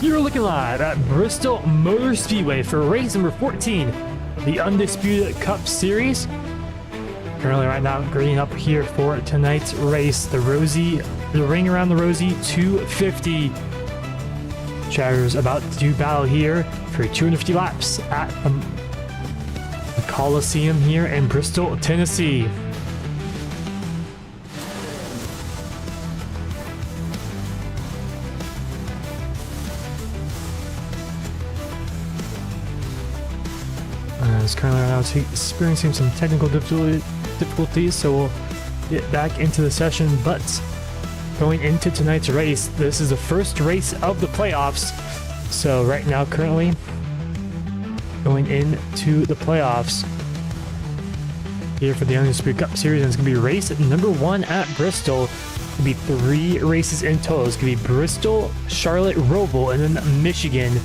You're looking live at Bristol Motor Speedway for race number 14, the Undisputed Cup Series. Currently right now grading up here for tonight's race, the ring around the Rosie 250. Drivers about to battle here for 250 laps at the Coliseum here in Bristol, Tennessee. Is currently right now experiencing some technical difficulties, so we'll get back into the session. But going into tonight's race, this is the first race of the playoffs. So right now, currently going into the playoffs here for the Undisputed Cup Series, and it's going to be race number 1 at Bristol. It's going to be 3 races in total. It's going to be Bristol, Charlotte, Roval, and then Michigan.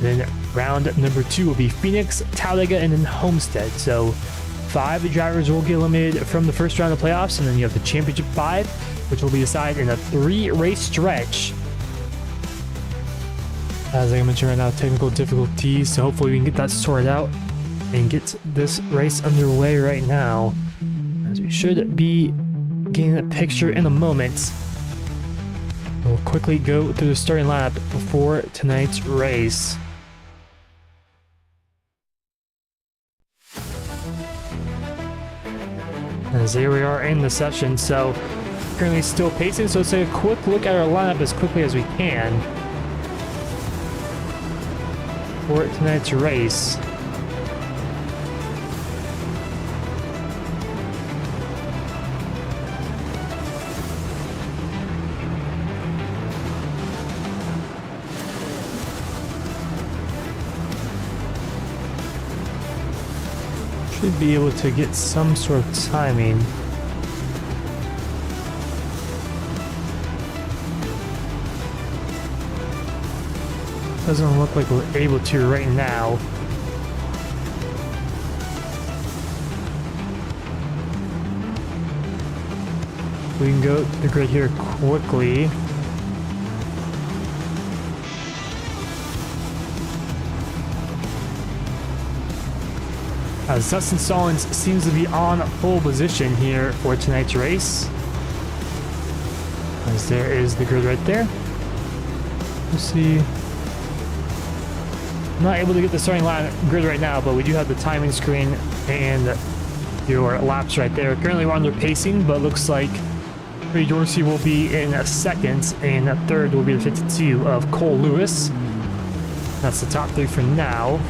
And then round number 2 will be Phoenix, Talladega, and then Homestead. So 5 drivers will get eliminated from the first round of playoffs, and then you have the championship 5, which will be decided in a 3-race stretch. As I mentioned right now, technical difficulties, so hopefully we can get that sorted out and get this race underway right now, as we should be getting that picture in a moment. We'll quickly go through the starting lineup before tonight's race. As here we are in the session, so currently still pacing, so let's take a quick look at our lineup as quickly as we can for tonight's race. Should be able to get some sort of timing. Doesn't look like we're able to right now. We can go to the grid here quickly. As Dustin Stallings seems to be on pole position here for tonight's race. As there is the grid right there. Let's see. I'm not able to get the starting line grid right now, but we do have the timing screen and your laps right there. Currently we're under pacing, but looks like Dorsey will be in second, and third will be the 52 of Cole Lewis. That's the top 3 for now.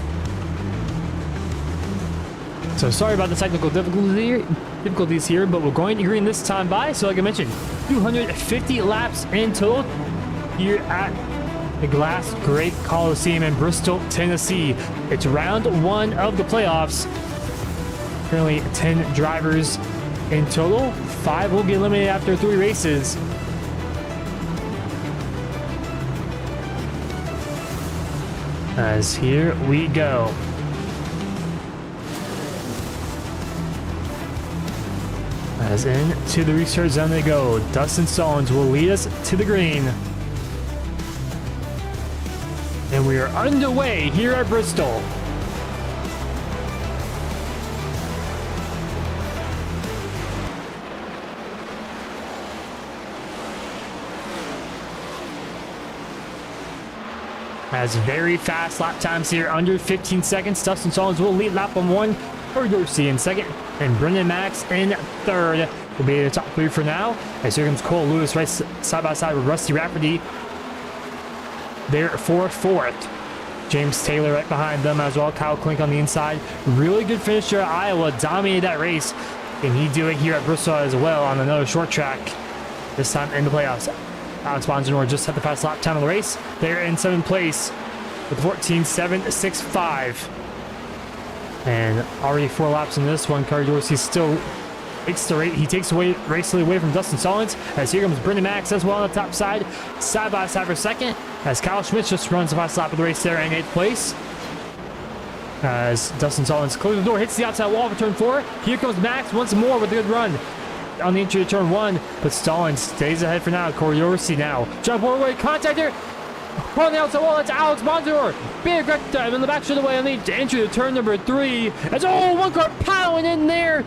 So sorry about the technical difficulties here, but we're going to green this time by. So like I mentioned, 250 laps in total here at the Glass Great Coliseum in Bristol, Tennessee. It's round 1 of the playoffs. Currently 10 drivers in total. 5 will get eliminated after 3 races. As here we go. As into the restart zone they go. Dustin Stallings will lead us to the green. And we are underway here at Bristol. Has very fast lap times here, under 15 seconds. Dustin Stallings will lead lap on 1. Dorsey in second, and Brendan Max in third will be the top 3 for now. As here comes Cole Lewis right side by side with Rusty Rafferty there for 4th. James Taylor right behind them as well. Kyle Klink on the inside. Really good finisher at Iowa, dominated that race. Can he do it here at Bristol as well on another short track, this time in the playoffs? Alex Bonjanor just set the fast lap time of the race. They're in 7th place with 14.765. And already 4 laps in this one. Carter Dorsey still takes the race. He takes race away from Dustin Stallings. As here comes Brendan Max as well on the top side by side for second. As Kyle Schmitz just runs the fast lap of the race there in 8th place. As Dustin Stallings closes the door, hits the outside wall for turn 4. Here comes Max once more with a good run on the entry to turn 1. But Stallings stays ahead for now. Corey Dorsey now. Jump forward, contact here. On the outside wall, it's Alex Bonzor. Big wreck time in the back straightaway on the entry to turn number 3. As one car piling in there.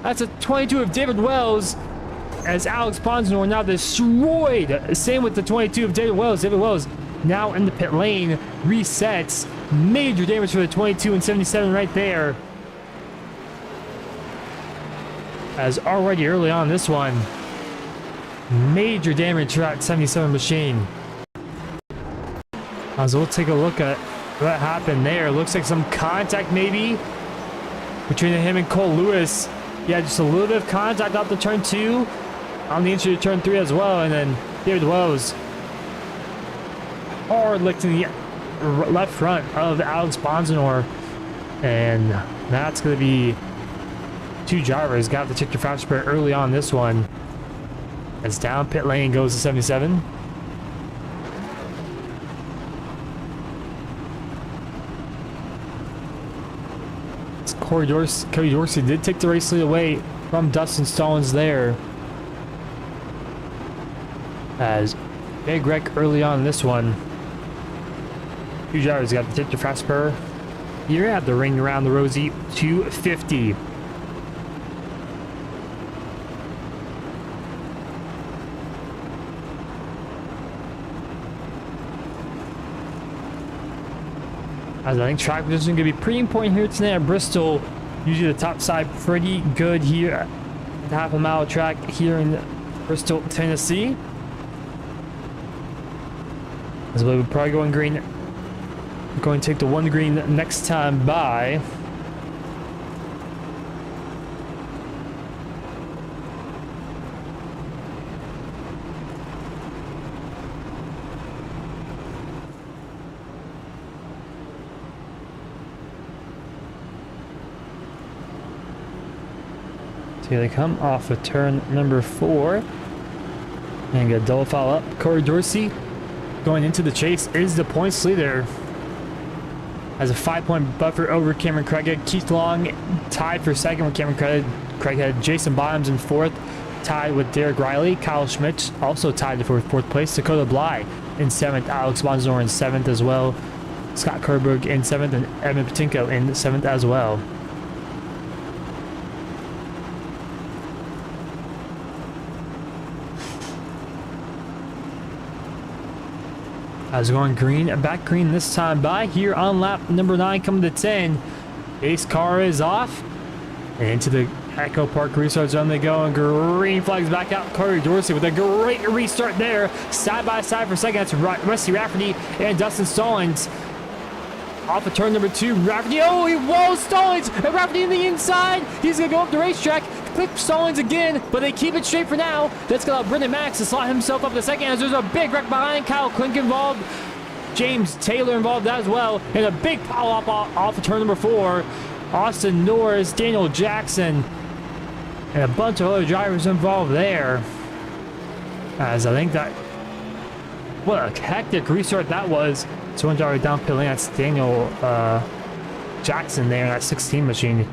That's a 22 of David Wells. As Alex Bonzor now destroyed. Same with the 22 of David Wells. David Wells now in the pit lane. Resets. Major damage for the 22 and 77 right there. As already early on this one. Major damage for that 77 machine. So we'll take a look at what happened there. Looks like some contact maybe between him and Cole Lewis. Yeah, just a little bit of contact off the turn 2 on the entry to turn 3 as well. And then David Wells hard licked in the left front of Alex Bonzor. And that's going to be 2 drivers. Got to take your fast spare early on this one. As down pit lane goes to 77. Cody Dorsey did take the race lead away from Dustin Stallings there. As big wreck early on in this one. 2 drivers got to take the fast spur. Here at the ring around the Rosie 250. As I think track position is going to be pretty important here tonight at Bristol. Usually the top side pretty good here at the half a mile track here in Bristol, Tennessee. As we'll probably go in green. We're going to take the 1 green next time by. So here they come off of turn number 4. And get a double foul up. Corey Dorsey going into the chase is the points leader. Has a 5-point buffer over Cameron Craighead. Keith Long tied for second with Cameron Craighead. Jason Bottoms in 4th, tied with Derek Riley. Kyle Schmidt also tied for 4th place. Dakota Bly in 7th. Alex Bonzor in 7th as well. Scott Kerberg in 7th and Evan Patinko in 7th as well. As going green, back green this time by here on lap number 9 coming to 10. Ace car is off. And into the Echo Park restart zone they go, and green flags back out. Corey Dorsey with a great restart there. Side by side for second. That's Rusty Rafferty and Dustin Stallings. Off of turn number 2, Rafferty. Oh, he whoa, Stallings! And Rafferty in the inside. He's going to go up the racetrack. Clip Stallings again, but they keep it straight for now. That's going to allow Brendan Max to slot himself up the second as there's a big wreck behind. Kyle Klink involved. James Taylor involved as well. And a big pile up off of turn number 4. Austin Norris, Daniel Jackson, and a bunch of other drivers involved there. As I think that, what a hectic restart that was. So one driver down pit lane, that's Daniel Jackson there in that 16 machine.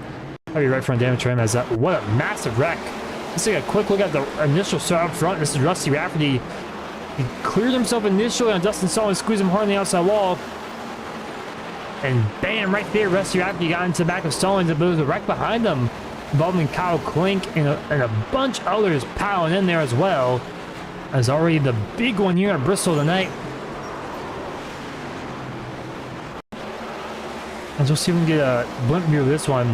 Probably right front damage for him as that. What a massive wreck. Let's take a quick look at the initial start up front. This is Rusty Rafferty. He cleared himself initially on Dustin Stallings, squeezed him hard on the outside wall. And bam, right there, Rusty Rafferty got into the back of Stallings, but there was a wreck behind them involving Kyle Klink and a bunch of others piling in there as well. As already the big one here at Bristol tonight. And we'll see if we can get a blimp view of this one.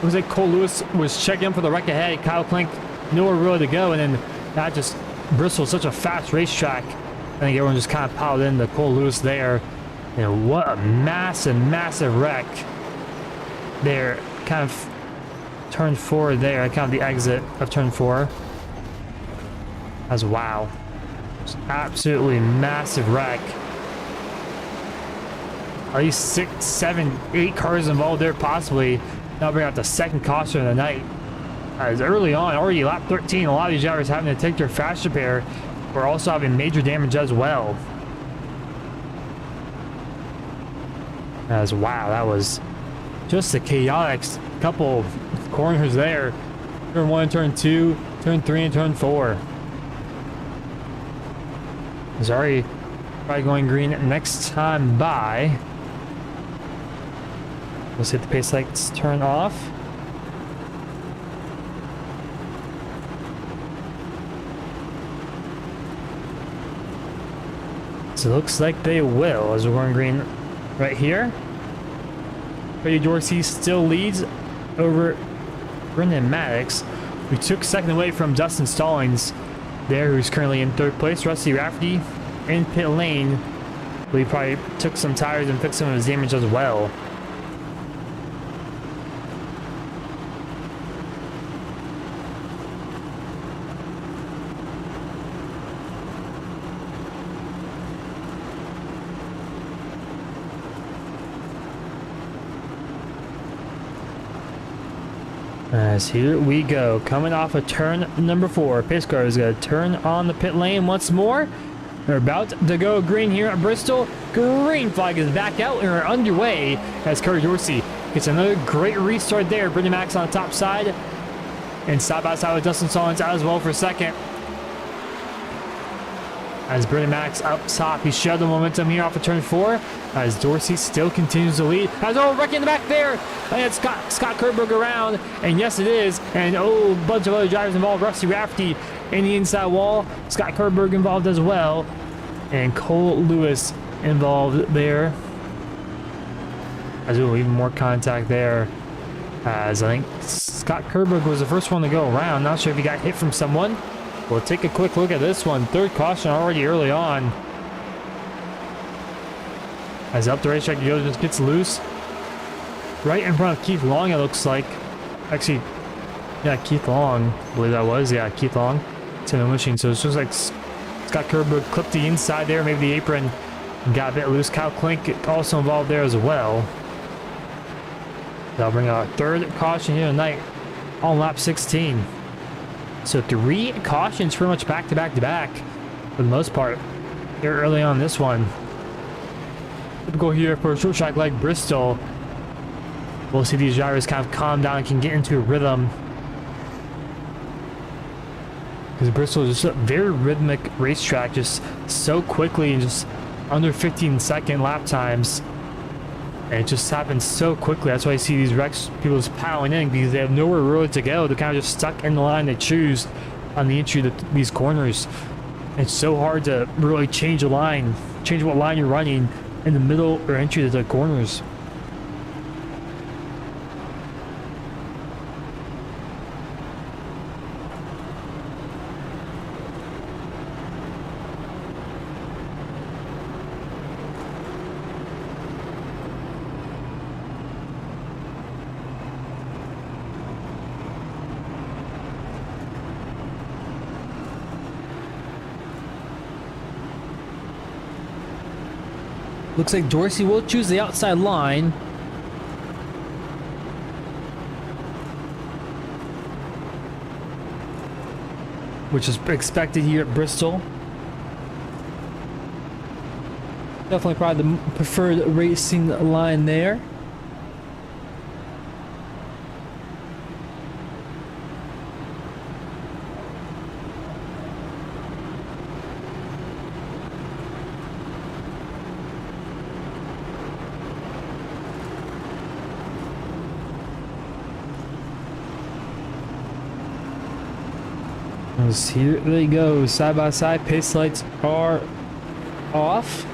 Looks like Cole Lewis was checking in for the wreck ahead. Kyle Klink nowhere really to go, and then that just Bristol's such a fast racetrack. I think everyone just kind of piled into Cole Lewis there. And what a massive, massive wreck there. Kind of turn 4 there, kind of the exit of turn 4. As wow, just absolutely massive wreck. At least 6, 7, 8 cars involved there possibly. Now bring out the second caution of the night. As early on, already lap 13, a lot of these drivers having to take their fast repair. We're also having major damage as well. As wow, that was just a chaotic couple of corners there. Turn 1, turn 2, turn 3, and turn 4. Sorry, probably going green next time by. We'll see if the pace lights turn off. So it looks like they will as we're going green right here. Cody Dorsey still leads over Brendan Maddox. We took second away from Dustin Stallings there, who's currently in third place. Rusty Rafferty in pit lane. We probably took some tires and fixed some of his damage as well. As here we go, coming off of turn number 4. Pace car is going to turn on the pit lane once more. We're about to go green here at Bristol. Green flag is back out and we're underway as Cody Dorsey gets another great restart there. Brendan Max on the top side and side by side with Dustin Stallings as well for second. As Brendan Max up top, he showed the momentum here off of turn 4. As Dorsey still continues to lead. As wrecking in the back there. And it's Scott Kerberg around. And yes, it is. And a bunch of other drivers involved. Rusty Rafferty in the inside wall. Scott Kerberg involved as well. And Cole Lewis involved there. As well, even more contact there. As I think Scott Kerberg was the first one to go around. Not sure if he got hit from someone. We'll take a quick look at this one. Third caution already early on. As up the racetrack, Joe just gets loose. Right in front of Keith Long, it looks like. Actually, yeah, Keith Long, I believe that was. Yeah, Keith Long. It's in the machine. So it's just like Scott Kerberg clipped the inside there, maybe the apron, and got a bit loose. Kyle Klink also involved there as well. That'll bring out a third caution here tonight on lap 16. So 3 cautions pretty much back to back to back for the most part here early on this one. Typical here for a short track like Bristol. We'll see these drivers kind of calm down and can get into a rhythm. Because Bristol is just a very rhythmic racetrack, just so quickly and just under 15-second lap times. And it just happens so quickly. That's why I see these wrecks, people just piling in because they have nowhere really to go. They're kind of just stuck in the line they choose on the entry to these corners. It's so hard to really change a line, change what line you're running in the middle or entry to the corners. Looks like Dorsey will choose the outside line. Which is expected here at Bristol. Definitely probably the preferred racing line there. Here they go, side by side. Pace lights are off.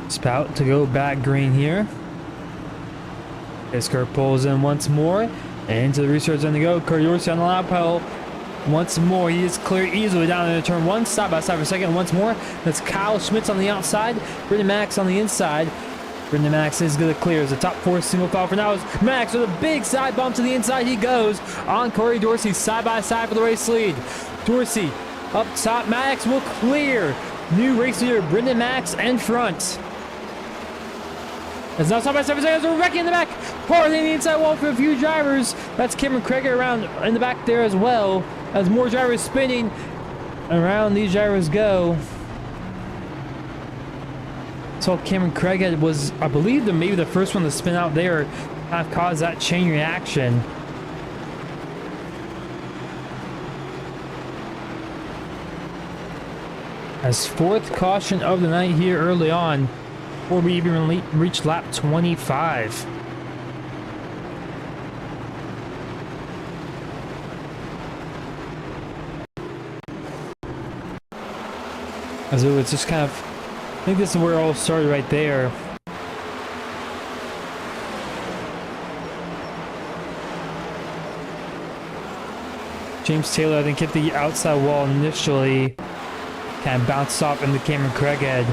Spout to go back green here. Isker pulls in once more. Into the restart zone to go. Cody Dorsey on the lap pedal. Once more, he is clear easily down into turn 1. Side by side for second. Once more, that's Kyle Schmitz on the outside. Brendan Max on the inside. Brendan Max is going to clear as the top 4 single file for now. Is Max with a big side bump to the inside. He goes on Cody Dorsey side by side for the race lead. Dorsey up top. Max will clear. New race leader Brendan Max in front. It's now side by side for seconds. We're wrecking in the back. Parting the inside wall for a few drivers. That's Cameron Craig around in the back there as well. As more drivers spinning. around these drivers go. So Cameron Craighead was, I believe, maybe the first one to spin out there, kind of caused that chain reaction. As fourth caution of the night here early on, before we even reach lap 25. As it was just kind of, I think this is where it all started right there. James Taylor, I think, hit the outside wall initially, kind of bounced off into Cameron Craighead,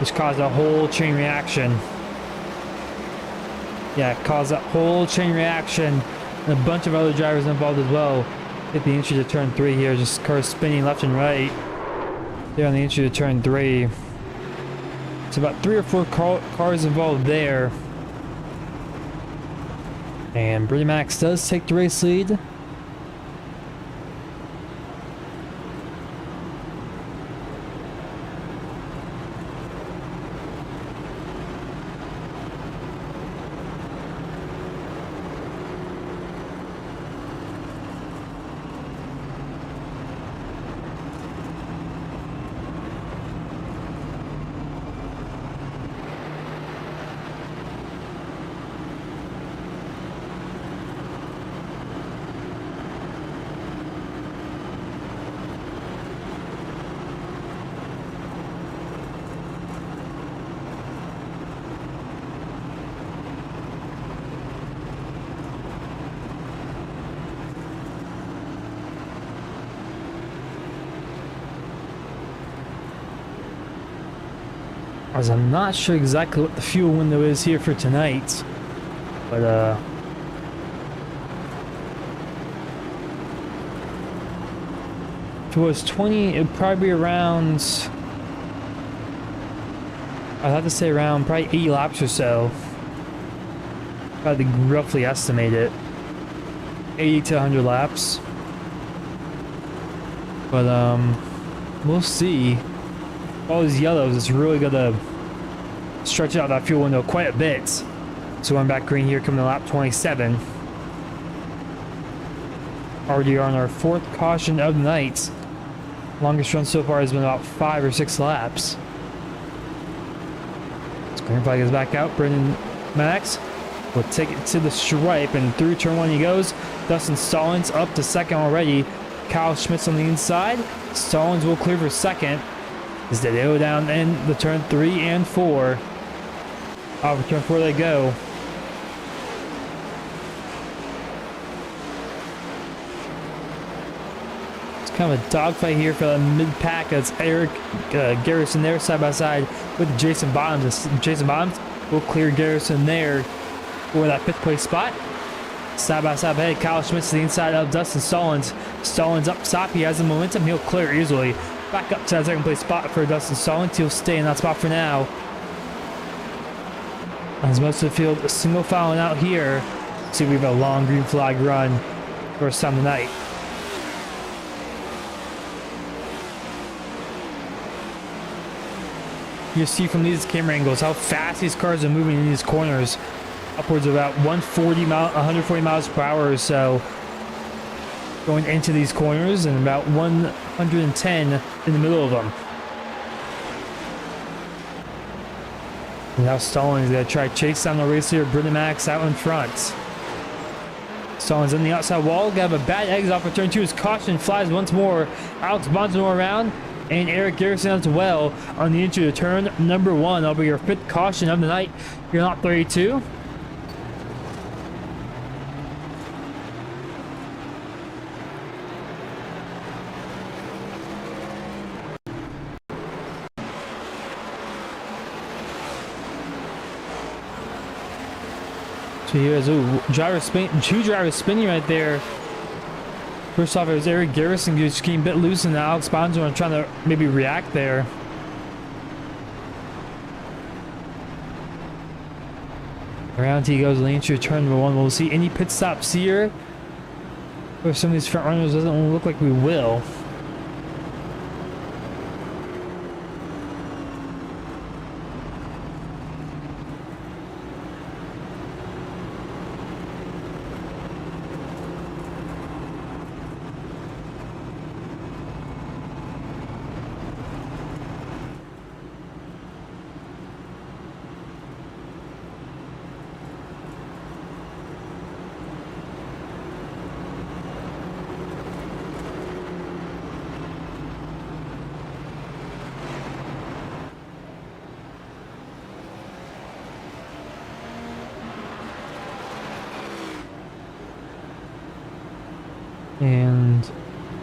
which caused a whole chain reaction. Yeah, caused that whole chain reaction, and a bunch of other drivers involved as well. Hit the entry to turn 3 here, just cars spinning left and right. There on the entry to turn 3. It's about 3 or 4 cars involved there. And Brady Max does take the race lead. As I'm not sure exactly what the fuel window is here for tonight, but if it was 20, it'd probably be around, I'd have to say around probably 80 laps or so. Probably roughly estimate it, 80 to 100 laps. But we'll see. All these yellows, it's really gonna stretch out that fuel window quite a bit. So going back green here, coming to lap 27. Already on our fourth caution of the night. Longest run so far has been about 5 or 6 laps. So green flag is back out. Brendan Max will take it to the stripe, and through turn 1 he goes. Dustin Stallings up to second already. Kyle Schmitz on the inside. Stallings will clear for second. As they go down in the turn 3 and 4. Off turn 4 they go. It's kind of a dogfight here for the mid-pack. It's Eric Garrison there side by side with Jason Bottoms. Jason Bottoms will clear Garrison there for that 5th place spot. Side by side ahead, Kyle Schmitz to the inside of Dustin Stallings. Stallings up top, he has the momentum, he'll clear easily. Back up to that 2nd place spot for Dustin Stallings. He'll stay in that spot for now. As most of the field single filing out here. See, we have a long green flag run first time tonight. You see from these camera angles how fast these cars are moving in these corners. Upwards of about 140 miles per hour or so. Going into these corners, and about 110 in the middle of them. And now Stallings going to try to chase down the race here. Brendan Max out in front. Stallings on the outside wall. Got a bad exit off of turn 2. His caution flies once more. Alex Bonzano around, and Eric Garrison as well on the entry to turn number 1. That'll be your 5th caution of the night. You're not 32. So here's two drivers spinning right there. First off, it was Eric Garrison just getting a bit loose, and Alex Bonzo trying to maybe react there. Around he goes, lane to turn number 1. We'll see any pit stops here. For some of these front runners, doesn't look like we will.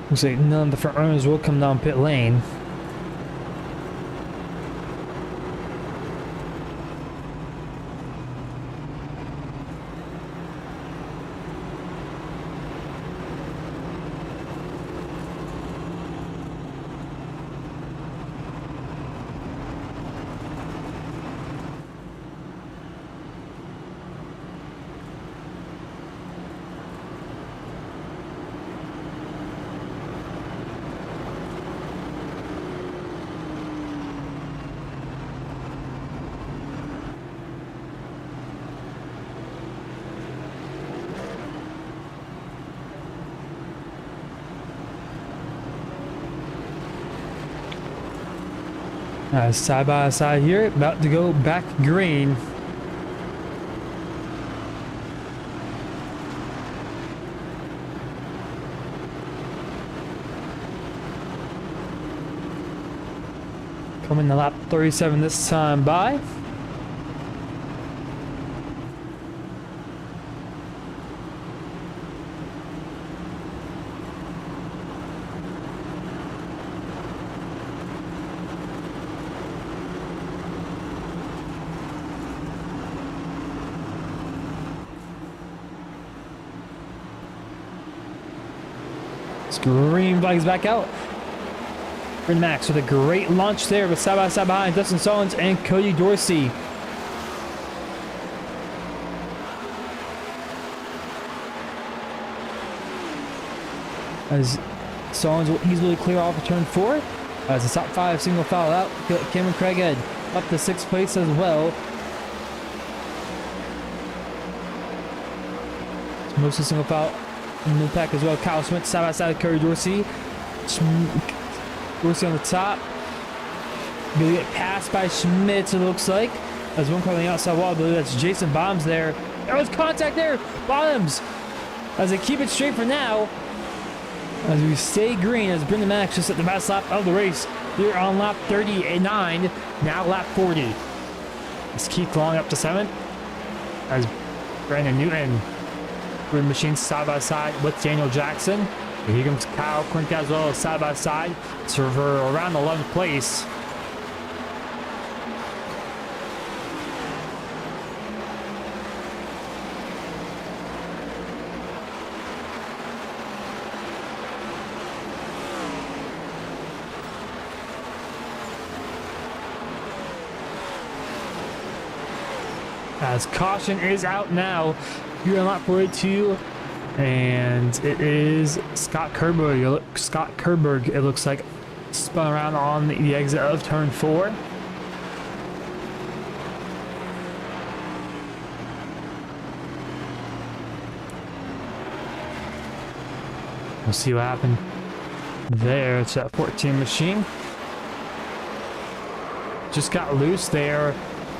Looks like none of the front runners will come down pit lane. Side by side here, about to go back green. Coming to lap 37 this time by. Green flags back out. Bryn Max with a great launch there with side by side behind Dustin Stallings and Cody Dorsey. As Stallings will easily clear off of turn 4. As the top 5 single foul out, Cameron Craighead up to 6th place as well. Mostly single foul in the pack as well. Kyle Smith side by side with Cody Dorsey. Dorsey on the top. Gonna get passed by Schmitz, it looks like. As one car on the outside wall, I believe that's Jason Bottoms there. There was contact there. Bottoms. As they keep it straight for now. As we stay green, as Brandon Max just at the last lap of the race. Here on lap 39, now lap 40. Let's keep going up to 7th. As Brandon Newton with machines side by side with Daniel Jackson. And here comes Kyle Quink as well as side by side. So for around 11th place. As caution is out now. Here on lap 42, and it is Scott Kerberg. It looks like spun around on the exit of turn 4. We'll see what happened there. It's that 14 machine. Just got loose there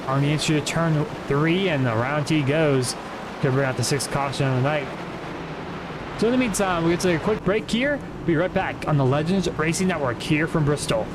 on the entry to turn 3, and around he goes. Could bring out the 6th caution of the night. So in the meantime, we're going to take a quick break here. We'll be right back on the Legends Racing Network here from Bristol.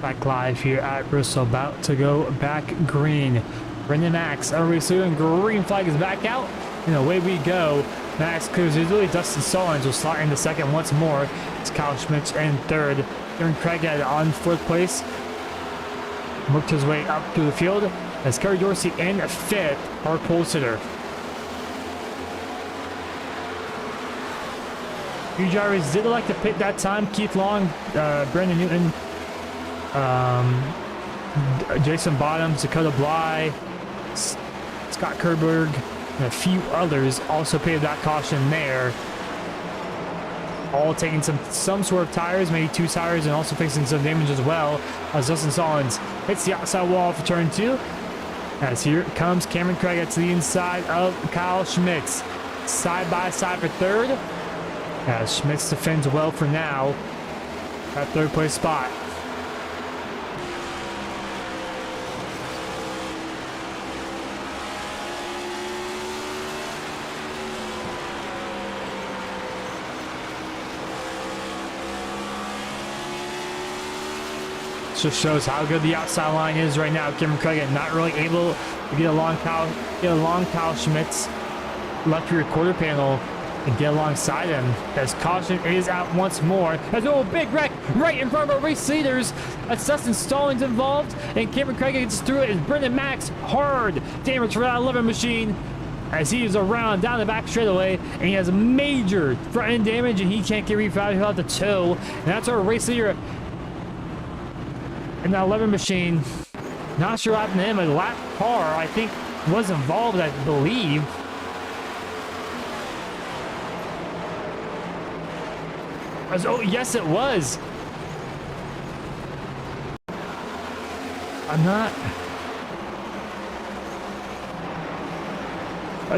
Back live here at Bristol, about to go back green. Brendan Max, everybody soon. Green flag is back out, and away we go. Max clears easily. Dustin Stallings will slot into second once more. It's Kyle Schmitz in third. Aaron Craig on fourth place. Worked his way up through the field as Kerry Dorsey in fifth, our pole sitter. Few drivers did like to pit that time. Keith Long, Brandon Newton, Jason Bottoms, Dakota Bly, Scott Kerberg, and a few others also paid that caution there. All taking some sort of tires, maybe two tires, and also facing some damage as well as Dustin Stallings hits the outside wall for turn two. As here comes Cameron Craig to the inside of Kyle Schmitz. Side by side for third. As Schmitz defends well for now at third place spot. Just shows how good the outside line is right now. Cameron Craig not really able to get along Kyle Schmitz left rear quarter panel and get alongside him as caution is out once more. As a big wreck right in front of our race leaders. That's Dustin Stallings involved, and Cameron Craig gets through it as Brendan Max hard damage for that 11 machine as he is around down the back straightaway, and he has major front end damage and he can't get refouled. He'll have to tow, and that's our race leader in that 11 machine. Not sure what happened to him. A lap car, I think, was involved, I believe. Oh, yes, it was. I'm not...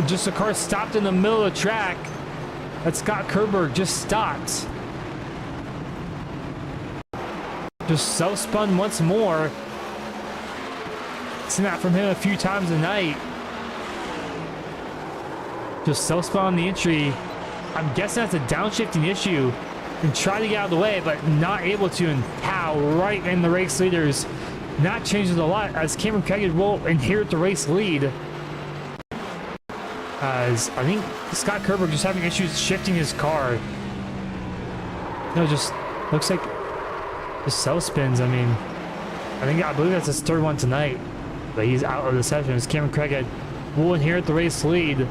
just a car stopped in the middle of the track. That Scott Kerberg just stopped. Just self-spun once more. Seen that from him a few times a night. Just self-spun on the entry. I'm guessing that's a downshifting issue. And try to get out of the way, but not able to, and pow right in the race leaders. Not changes a lot as Cameron Craig will inherit the race lead. As I think Scott Kerberg just having issues shifting his car. No, just looks like just self spins. I mean, I believe that's his third one tonight, but he's out of the session. As Cameron Craig will inherit the race lead.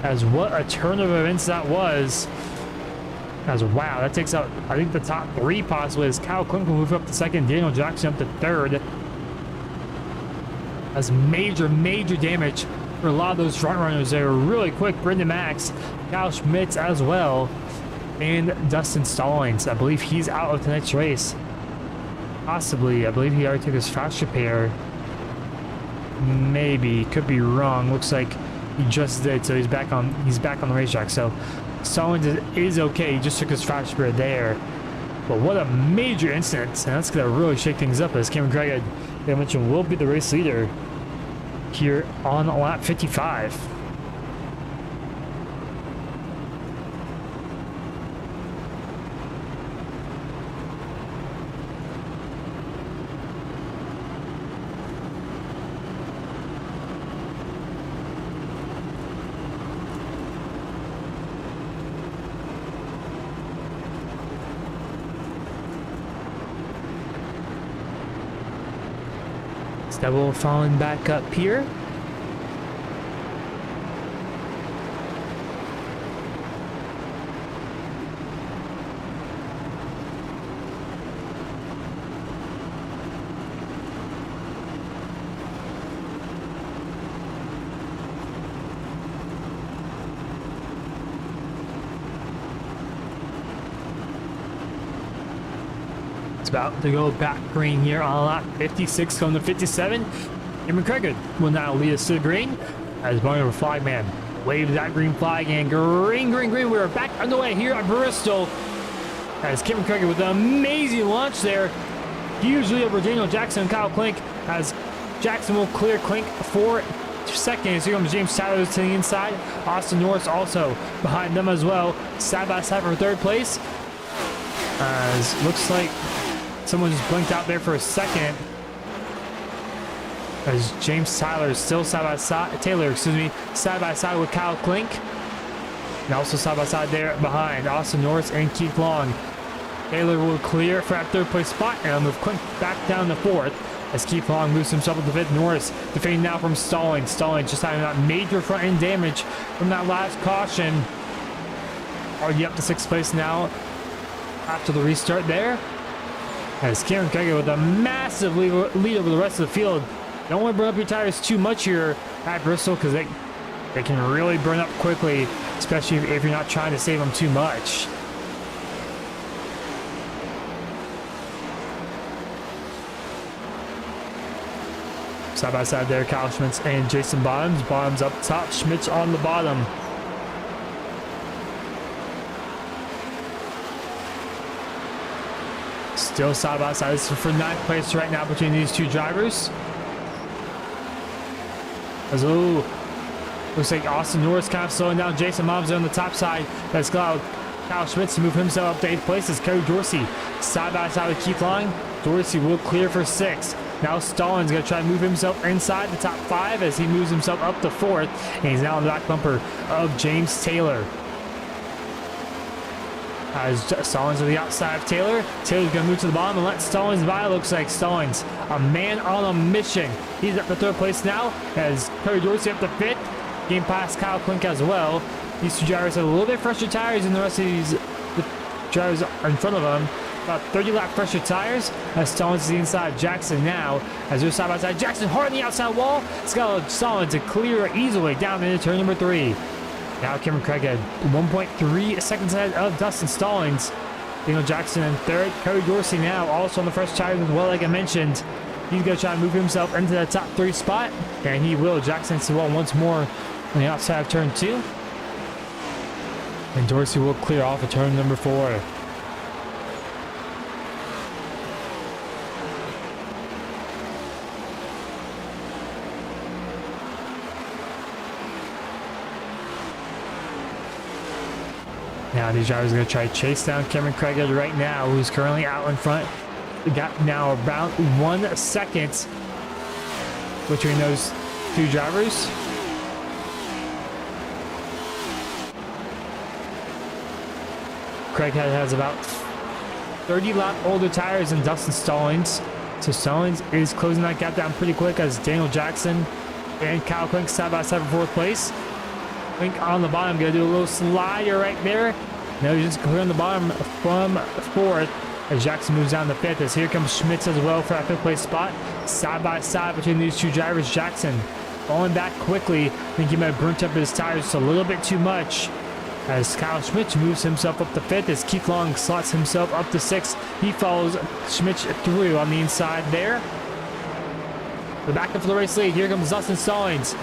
As what a turn of events that was. As wow, that takes out I think the top three possibly. As Kyle Klink will move up to second, Daniel Jackson up to third. As major damage for a lot of those front runners. They were really quick. Brendan Max, Kyle Schmitz as well, and Dustin Stallings. I believe he's out of tonight's race. Possibly. I believe he already took his fast repair. Maybe. Could be wrong. Looks like he just did, so he's back on the racetrack. So Stallings is okay. He just took his fast repair there. But what a major incident. And that's going to really shake things up as Cameron Craig, I mentioned, will be the race leader here on lap 55. Double falling back up here. It's about to go back green here on lap 56 going to 57. Cameron Craig will now lead us to the green as Barney Flagman waves that green flag, and green. We are back underway here at Bristol as Cameron Craig with an amazing launch there. Hugely over Daniel Jackson and Kyle Klink as Jackson will clear Klink for second. Here comes James Tyler to the inside. Austin Norris also behind them as well. Side by side for third place. As looks like someone just blinked out there for a second. As James Taylor is still side by side with Kyle Klink. And also side by side there behind Austin Norris and Keith Long. Taylor will clear for that third place spot, and I'll move Klink back down to fourth as Keith Long moves himself up to fifth. Norris defending now from Stallings. Stallings just having that major front end damage from that last caution. Already up to sixth place now after the restart there. As Cameron Craig with a massive lead over the rest of the field. Don't want to burn up your tires too much here at Bristol because they can really burn up quickly, especially if you're not trying to save them too much. Side by side there, Kyle Schmitz and Jason Bottoms. Bottoms up top, Schmitz on the bottom. Still side by side. This is for ninth place right now between these two drivers. As looks like Austin Norris kind of slowing down. Jason Bottoms on the top side. That's allowed Kyle Schmitz to move himself up to eighth place as Kerry Dorsey side by side with Keith Long. Dorsey will clear for sixth. Now Stallings going to try to move himself inside the top five as he moves himself up to fourth. And he's now on the back bumper of James Taylor. As Stallings on the outside of Taylor. Taylor's going to move to the bottom and let Stallings by. Looks like Stallings, a man on a mission. He's up to third place now as Kerry Dorsey up to fifth. Game past Kyle Klink as well. These two drivers have a little bit fresher tires than the rest of these drivers in front of them. About 30 lap fresher tires as Stallings is the inside. Jackson now as they're side by side. Jackson hard on the outside wall. It's got Stallings to clear easily down into turn number 3. Now Cameron Craig at 1.3 seconds ahead of Dustin Stallings. Daniel Jackson in third. Kerry Dorsey now also on the fresh tires as well, like I mentioned. He's going to try to move himself into that top 3 spot, and he will. Jackson to well once more on the outside of turn 2. And Dorsey will clear off of turn number 4. Now these drivers are going to try to chase down Cameron Craig right now, who's currently out in front. We got now about 1 second between those two drivers. Craighead has about 30 lap older tires than Dustin Stallings. So Stallings is closing that gap down pretty quick as Daniel Jackson and Kyle Klink side by side for 4th place. Klink on the bottom, gonna do a little slider right there. Now he's just clear on the bottom from 4th as Jackson moves down to 5th. As here comes Schmitz as well for that 5th place spot. Side by side between these two drivers. Jackson falling back quickly. I think he might have burnt up his tires just a little bit too much. As Kyle Schmitz moves himself up to 5th, as Keith Long slots himself up to 6th. He follows Schmitz through on the inside there. We're back up for the race lead. Here comes Dustin Stallings.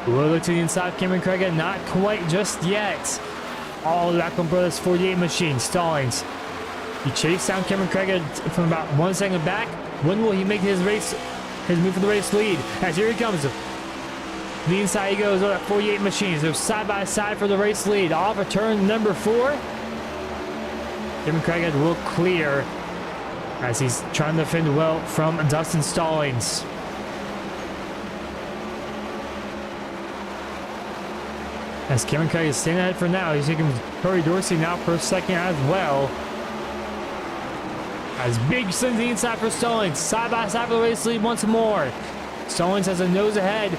We'll look to the inside. Cameron Craig, not quite just yet. All back on Brothers 48 machine. Stallings. He chased down Cameron Craig from about 1 second back. When will he make his move for the race lead? As here he comes. The inside he goes on that 48 machines. They're side by side for the race lead. Off of turn number 4. Cameron Craig will clear as he's trying to defend well from Dustin Stallings. As Cameron Craig is staying ahead for now, he's taking Kerry Dorsey now for a second as well. As big swings the inside for Stallings. Side by side for the race lead once more. Stallings has a nose ahead.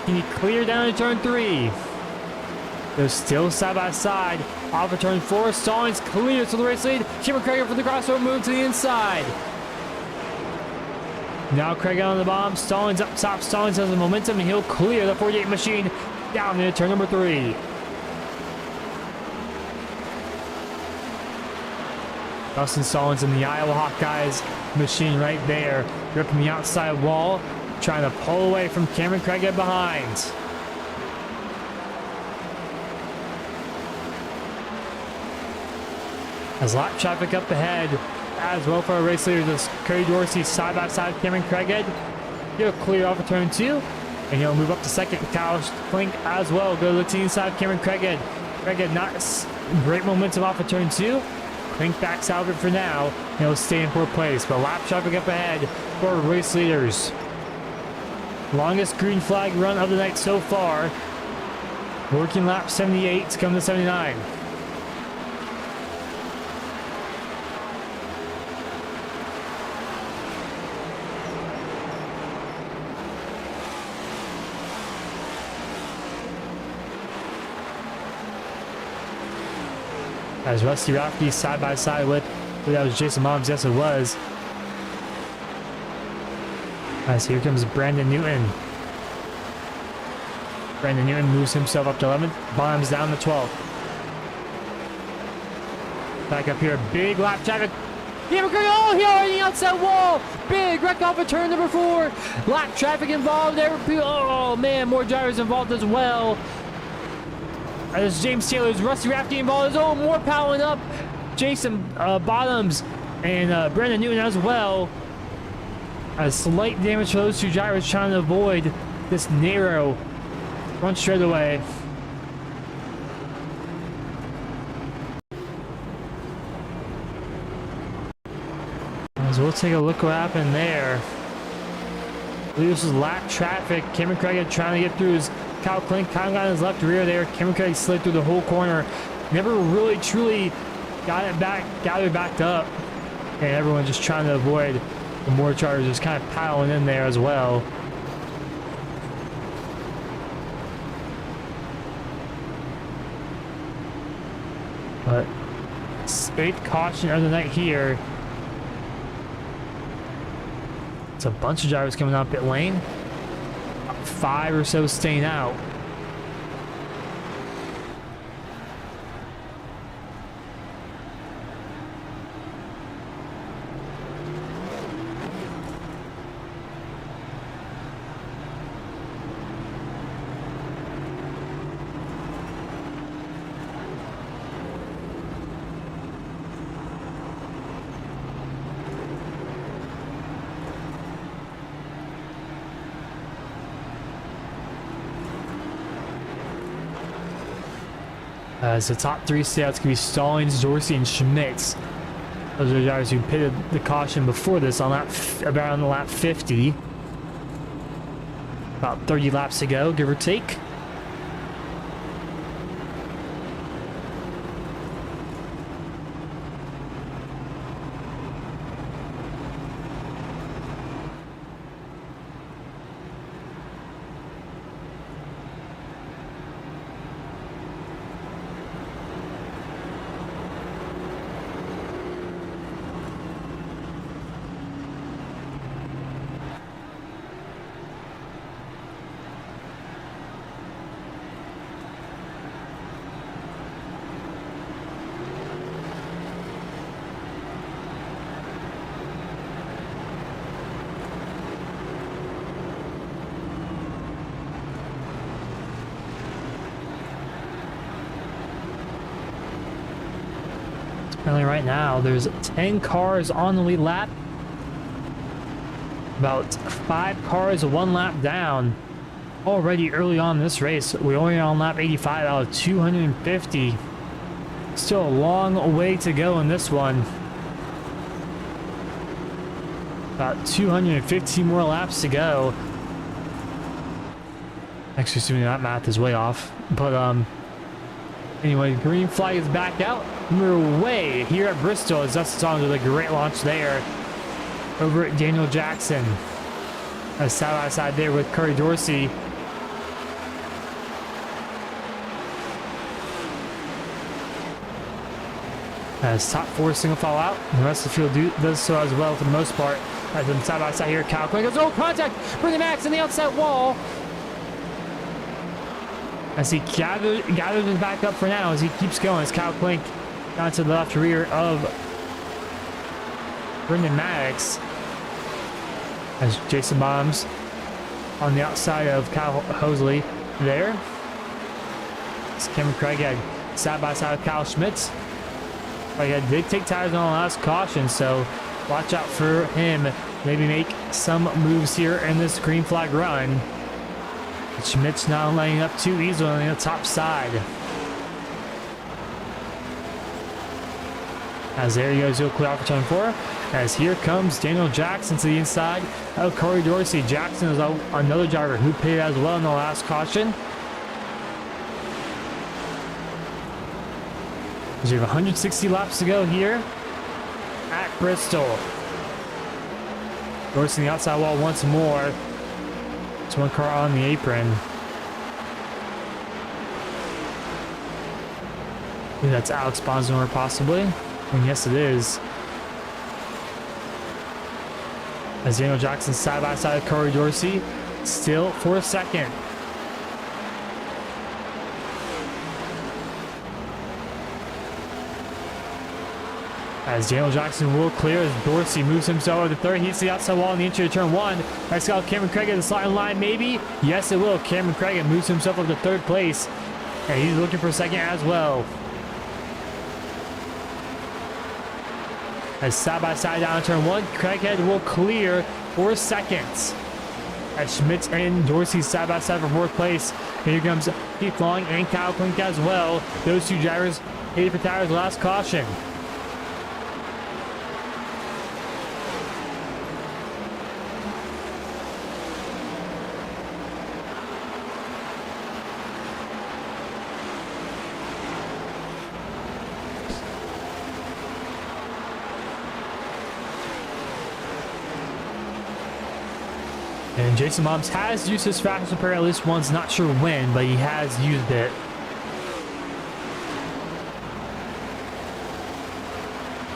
Can he clear down to turn 3? They're still side by side. Off of turn 4, Stallings clears to the race lead. Cameron Craig for the crossover move to the inside. Now Craig on the bottom. Stallings up top. Stallings has the momentum and he'll clear the 48 machine down into turn number 3. Dustin Stallings in the Iowa Hawkeyes machine right there. Ripping the outside wall. Trying to pull away from Cameron Craig behind. As lap traffic up ahead as well for our race leader. This Kerry Dorsey side by side Cameron Craig. He'll clear off of turn 2. And he'll move up to 2nd. Kyle Klink as well. Go to the inside Cameron Craig. Craig not great momentum off of turn 2. Klink backs out of it for now. And he'll stay in fourth place. But lap traffic up ahead for race leaders. Longest green flag run of the night so far. Working lap 78 to come to 79. As Rusty Rafferty side by side with, that was Jason Moms, yes it was. As here comes Brandon Newton. Brandon Newton moves himself up to 11th, bombs down to 12th. Back up here, big lap traffic. Oh, he already outside wall. Big wreck off of turn number 4. Lap traffic involved there. Oh man, more drivers involved as well. As James Taylor's Rusty Rafferty involved. Oh, more piling up. Jason Bottoms and Brandon Newton as well. A slight damage for those two drivers trying to avoid this narrow front straightaway. As we'll take a look what happened there. I believe this was lap traffic. Cameron Craig trying to get through his Kyle Klink kind of got in his left rear there. Cameron Craig slid through the whole corner. Never really truly got it backed up. And everyone just trying to avoid the more drivers just kind of piling in there as well. But 8th caution of the night here. It's a bunch of drivers coming out pit lane. 5 or so staying out. As the top 3 stay out, it's going to be Stallings, Dorsey, and Schmitz. Those are the drivers who pitted the caution before this on around the lap 50. About 30 laps to go, give or take. Apparently right now there's 10 cars on the lead lap. About 5 cars 1 lap down. Already early on in this race, we're only on lap 85 out of 250. Still a long way to go in this one. About 215 more laps to go. Actually, assuming that math is way off. But anyway, green flag is back out. We're way here at Bristol as Dustin Stallings with a great launch there over at Daniel Jackson. Side by side there with Curry Dorsey. As top 4 single file out, and the rest of the field does so as well for the most part. As them side by side here, Kyle Klink goes, oh, contact, bring the Max on the outside wall. As he gathers his back up for now as he keeps going, as Kyle Klink down to the left rear of Brendan Maddox. As Jason Bombs on the outside of Kyle Hosley there. As Cameron Craig had side by side with Kyle Schmitz. Craig did take tires on the last caution, so watch out for him. Maybe make some moves here in this green flag run. Schmitz now laying up too easily on the top side. As there he goes, he'll clear off for turn 4. As here comes Daniel Jackson to the inside of Corey Dorsey. Jackson is another driver who pitted as well in the last caution. As you have 160 laps to go here at Bristol. Dorsey on the outside wall once more. There's one car on the apron. I think that's Alex Bonzor possibly. And yes, it is. As Daniel Jackson side by side with Corey Dorsey, still for second. As Daniel Jackson will clear as Dorsey moves himself over the third. He hits the outside wall in the entry of turn 1. Next got Cameron Craig at the sliding line, maybe? Yes, it will. Cameron Craig moves himself up to third place. And he's looking for second as well. As side by side down turn 1, Craighead will clear for seconds. As Schmitz and Dorsey side by side for fourth place. Here comes Keith Long and Kyle Klink as well. Those two drivers headed for tires last caution. And Jason Moms has used his fast repair at least once, not sure when, but he has used it.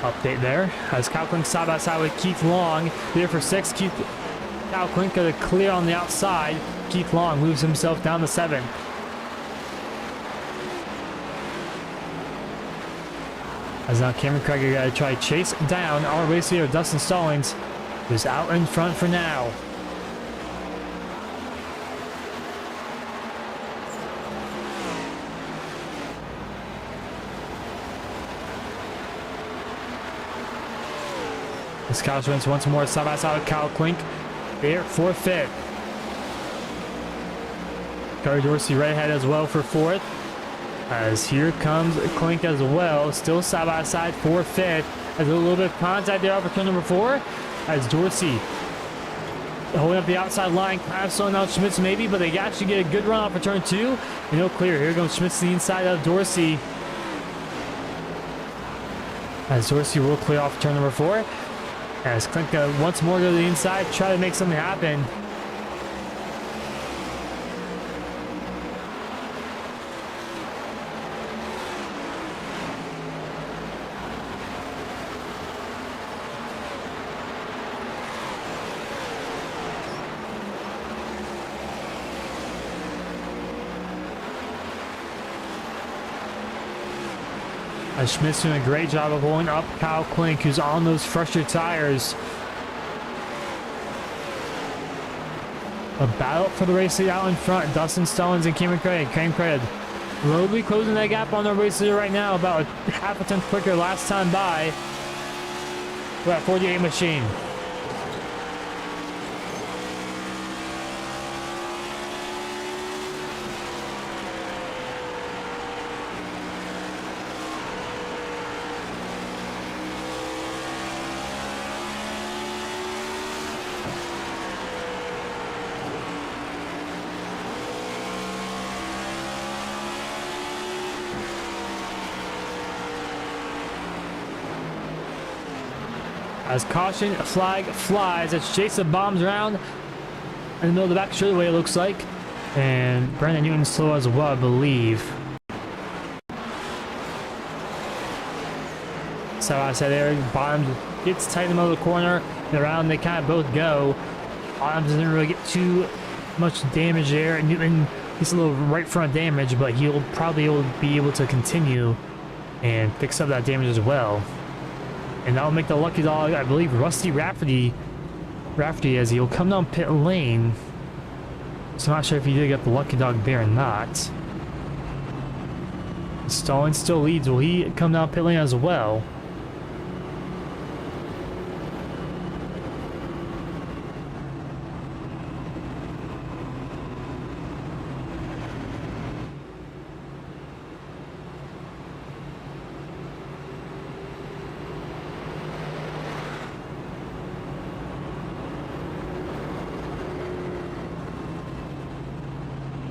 Update there. As Kyle Klink side by side with Keith Long. There for 6. Kyle Klink got a clear on the outside. Keith Long moves himself down to 7. As now Cameron Craig got to try to chase down our race leader Dustin Stallings, who's out in front for now. As Kyle Schmitz once more side by side with Kyle Klink there for 5th. Corey Dorsey right ahead as well for 4th. As here comes Klink as well, still side by side for 5th. As a little bit of contact there for turn number 4. As Dorsey holding up the outside line, kind of slowing down Schmitz maybe, but they actually get a good run off for turn 2. And he'll clear. Here comes Schmitz to the inside of Dorsey. As Dorsey will clear off turn number 4. As Klink once more to the inside, try to make something happen. As Schmidt's doing a great job of holding up Kyle Klink, who's on those fresher tires. A battle for the race lead out in front. Dustin Stallings and Cameron Craig. Cameron Craig slowly closing that gap on their race leader right now. About a half a tenth quicker last time by. We're at 48 machine. As caution flag flies, as Jason bombs around in the middle of the back straightaway, it looks like. And Brandon Newton's slow as well, I believe. So I said there, Bottoms gets tight in the middle of the corner, and around they kind of both go. Bottoms doesn't really get too much damage there. Newton gets a little right front damage, but he'll probably be able to continue and fix up that damage as well. And that'll make the lucky dog, I believe, Rusty Rafferty, as he'll come down pit lane. So I'm not sure if he did get the lucky dog there or not. Stallings still leads. Will he come down pit lane as well?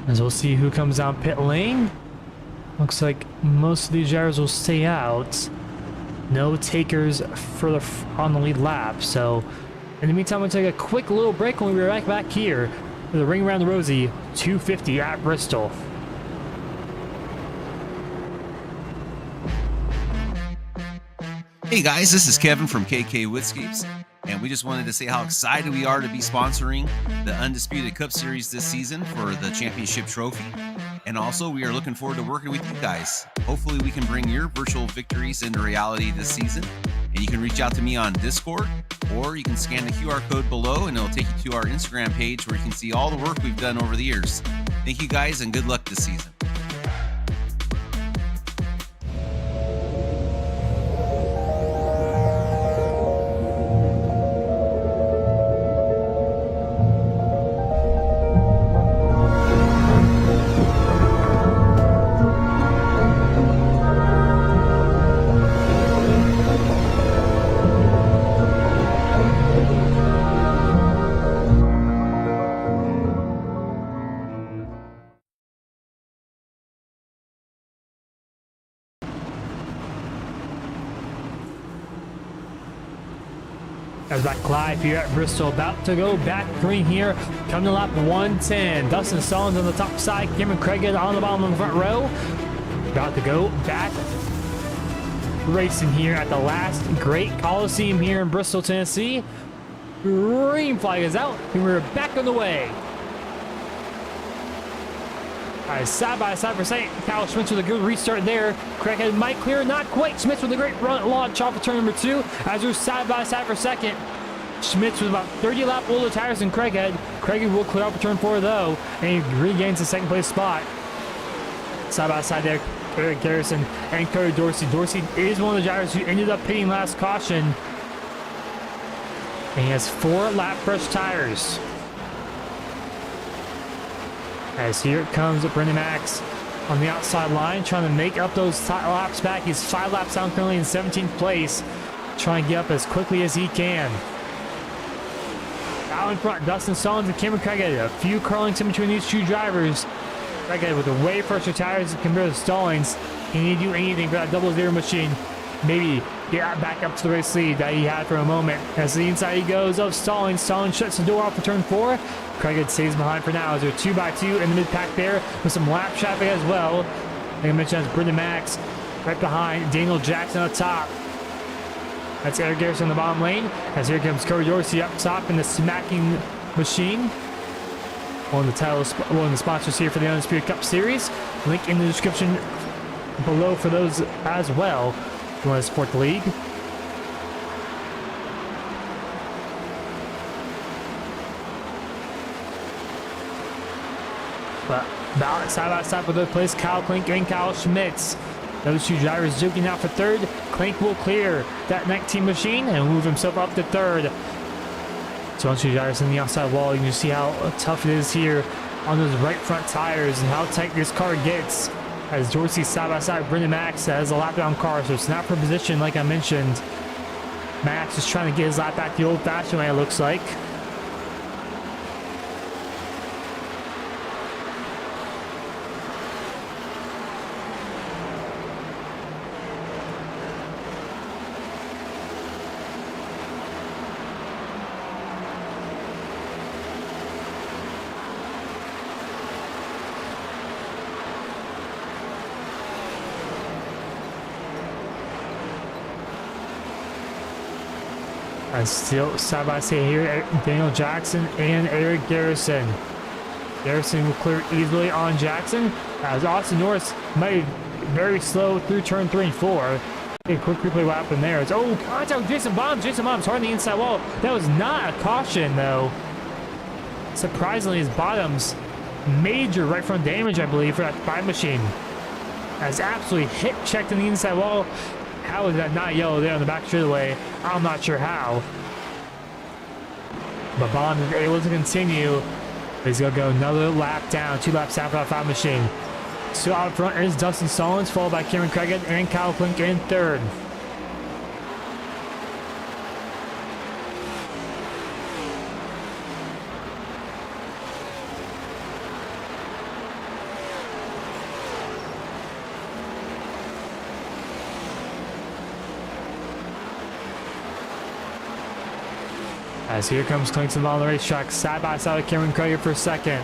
As we'll see who comes down pit lane. Looks like most of these drivers will stay out. No takers further on the lead lap. So in the meantime, we'll take a quick little break when we are back here for the ring around the Rosie 250 at Bristol. Hey guys, this is Kevin from KK Woodscapes, and we just wanted to say how excited we are to be sponsoring the Undisputed Cup Series this season for the championship trophy. And also, we are looking forward to working with you guys. Hopefully, we can bring your virtual victories into reality this season. And you can reach out to me on Discord, or you can scan the QR code below, and it'll take you to our Instagram page where you can see all the work we've done over the years. Thank you guys, and good luck this season. As back live here at Bristol, about to go back green here, coming to lap 110. Dustin Stallings on the top side, Cameron Craig on the bottom of the front row. About to go back racing here at the last great Coliseum here in Bristol, Tennessee. Green flag is out, and we're back on the way. All right, side by side for second. Kyle Schmitz with a good restart there. Craighead might clear, not quite. Schmitz with a great run launch off of turn number 2. As we're side by side for second. Schmitz with about 30 lap older tires than Craighead. Craighead will clear up for turn 4 though, and he regains the second place spot. Side by side there, Eric Garrison and Cody Dorsey. Dorsey is one of the drivers who ended up pitting last caution. And he has 4 lap fresh tires. As here comes Brendan Max on the outside line, trying to make up those laps back. He's 5 laps down, currently in 17th place, trying to get up as quickly as he can. Out in front, Dustin Stallings and Cameron Craighead. A few curlings in between these 2 drivers. Craighead with the way fresher tires compared to Stallings. He didn't do anything for that double zero machine. Maybe get back up to the race lead that he had for a moment. As the inside he goes of Stallings. Stallings shuts the door off for turn 4. Craighead stays behind for now as they're 2x2 in the mid-pack there with some lap traffic as well. Like I mentioned, that's Brendan Max right behind Daniel Jackson up top. That's Eric Garrison in the bottom lane. As here comes Cody Dorsey up top in the smacking machine. One of the sponsors here for the Undisputed Cup Series. Link in the description below for those as well if you want to support the league. But about side by side for third place, Kyle Klink and Kyle Schmitz. Those 2 drivers joking out for third. Klink will clear that 19 machine and move himself up to third. So once 2 drivers in the outside wall, you can see how tough it is here on those right front tires and how tight this car gets. As Dorsey side by side, Brendan Max has a lap down car, so it's not for position like I mentioned. Max is trying to get his lap back the old-fashioned way, it looks like. And still side by side here, Daniel Jackson and Eric Garrison. Garrison will clear easily on Jackson, as Austin Norris might be very slow through turn 3 and 4. A quick replay what happened there. It's, oh, contact with Jason Bombs. Jason Bombs hard on the inside wall. That was not a caution, though. Surprisingly, his bottoms, major right front damage, I believe, for that 5 machine. As absolutely hit checked in the inside wall. How is that not yellow there on the back straightaway? I'm not sure how. But Bond is able to continue. He's going to go another lap down. 2 laps down for that 5 machine. So out front is Dustin Stallings, followed by Cameron Craighead and Kyle Klink in third. As here comes Clinton on the racetrack, side by side with Cameron Craig for second.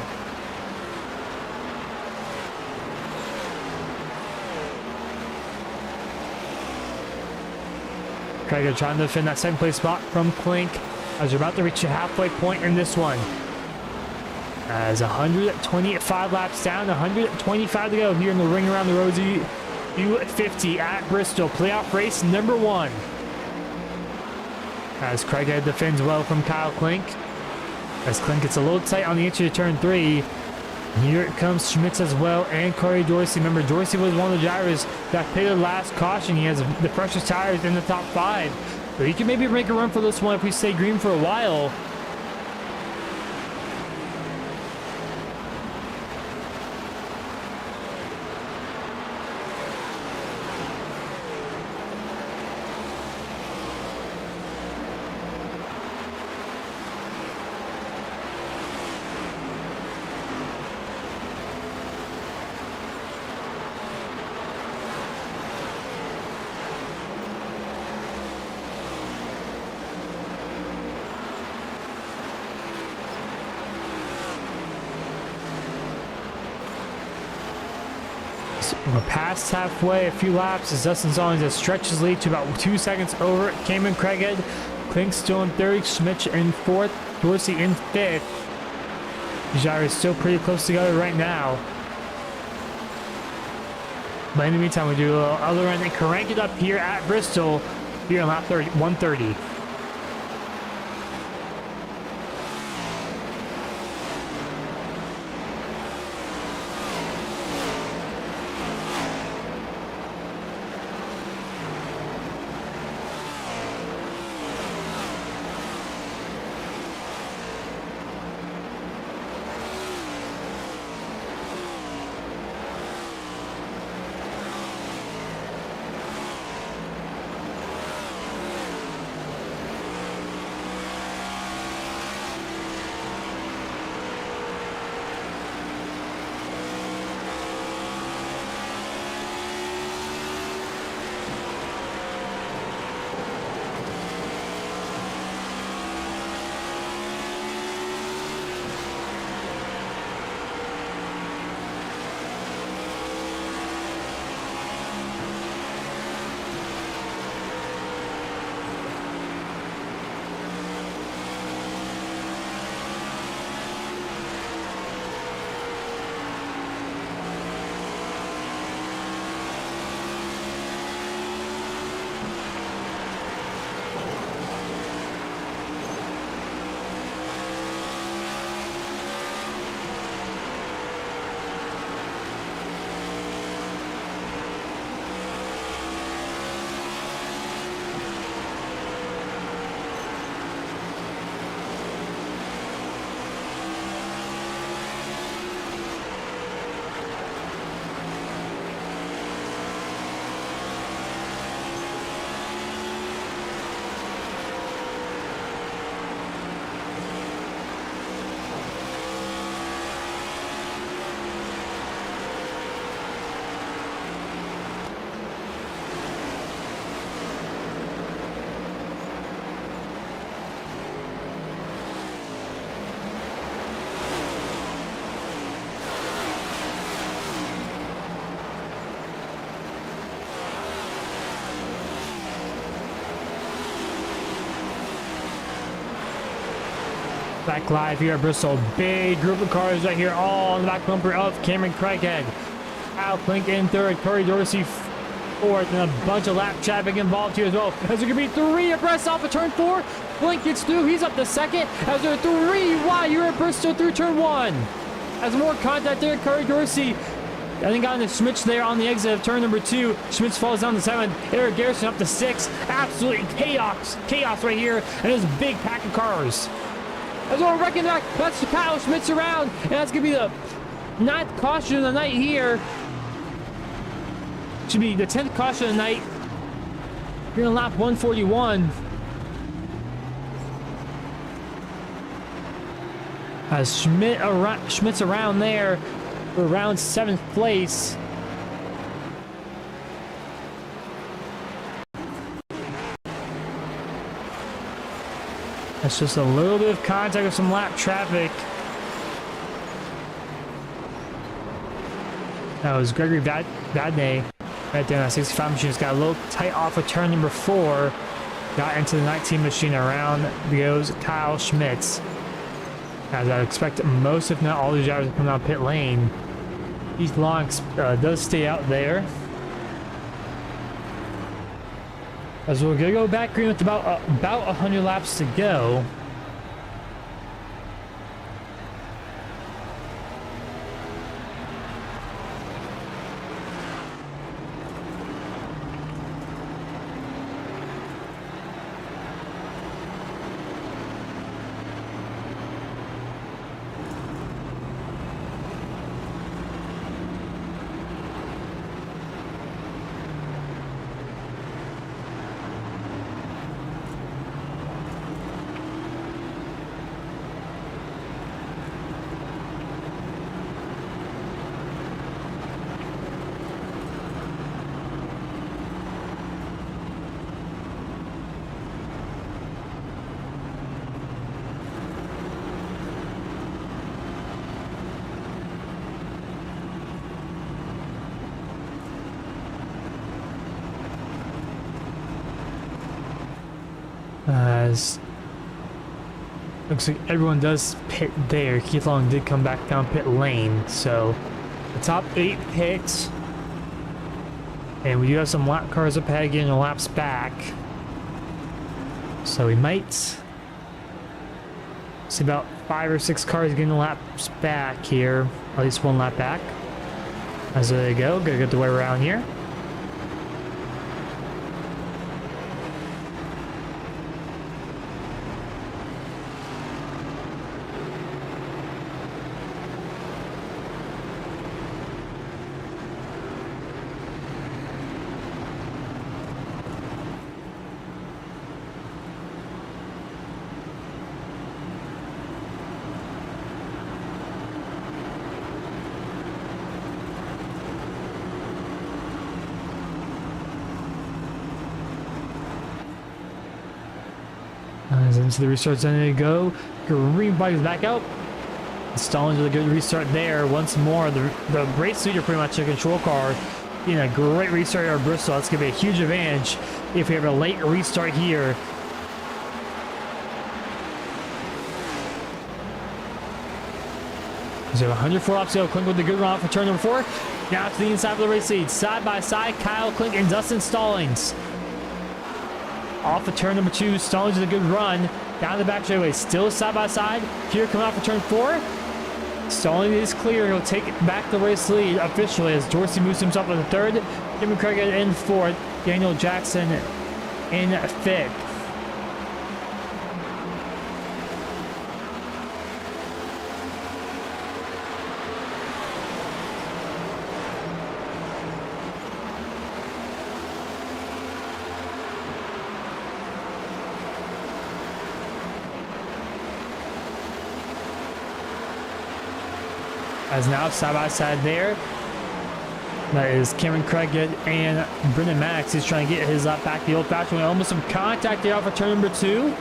Craig trying to defend that second place spot from Clink as we're about to reach the halfway point in this one. As 125 laps down, 125 to go here in the ring around the Rosie U50 at Bristol. Playoff race number 1. As Craighead defends well from Kyle Clink. As Clink gets a little tight on the entry to turn 3. Here it comes Schmitz as well and Corey Dorsey. Remember, Dorsey was one of the drivers that pitted last caution. He has the freshest tires in the top 5. So he can maybe make a run for this one if we stay green for a while. We're past halfway, a few laps as Dustin Stallings has stretched his lead to about 2 seconds over Cameron Craighead. Klink still in 3rd, Schmitz in 4th, Dorsey in 5th. These drivers still pretty close together right now. But in the meantime, we do a little other run and crank it up here at Bristol here on lap 130. Back live here at Bristol. Big group of cars right here, all on the back bumper of Cameron Craighead. Al Klink in 3rd, Corey Dorsey 4th, and a bunch of lap traffic involved here as well. As there could be 3 abreast off of turn 4. Klink gets through, he's up to 2nd. As there are 3 wide here at Bristol through turn 1. As more contact there, Corey Dorsey I think got into Schmitz there on the exit of turn number 2. Schmitz falls down to 7th. Eric Garrison up to 6th. Absolutely chaos right here. And there's a big pack of cars. As well, wrecking back, that's Kyle Schmitz around, and that's gonna be the 9th caution of the night here. Should be the 10th caution of the night. Here on lap 141. As Schmitz around there for around 7th place. That's just a little bit of contact with some lap traffic. That was Gregory Vadney right there on that 65 machine. Just got a little tight off of turn number 4. Got into the 19 machine. Around goes Kyle Schmitz. As I expect most, if not all, these drivers to come down pit lane. Heath Long does stay out there. As we're gonna go back green with about 100 laps to go. As looks like everyone does pit there. Keith Long did come back down pit lane, so the top 8 pits, and we do have some lap cars up ahead getting the laps back, so we might see about 5 or 6 cars getting the laps back here, at least 1 lap back. As they go, gotta get the way around here. As into the restart zone they go. Green flag is back out. Stalling with a good restart there. Once more, the race leader pretty much a control car. In a great restart at Bristol. That's going to be a huge advantage if we have a late restart here. So 104 laps to go. Klink with the good run off for turn number 4. Now to the inside of the race lead. Side by side, Kyle Klink and Dustin Stallings. Off of turn number 2, Stallings with a good run. Down the back straightaway, still side by side. Here coming off of turn 4. Stallings is clear. He'll take back the race lead officially as Dorsey moves himself in the 3rd. Cameron Craig in 4th. Daniel Jackson in 5th. As now side by side there, that is Cameron Craig and Brendan Maddox. He's trying to get his lap back the old-fashioned way. Almost some contact there off of turn number 2.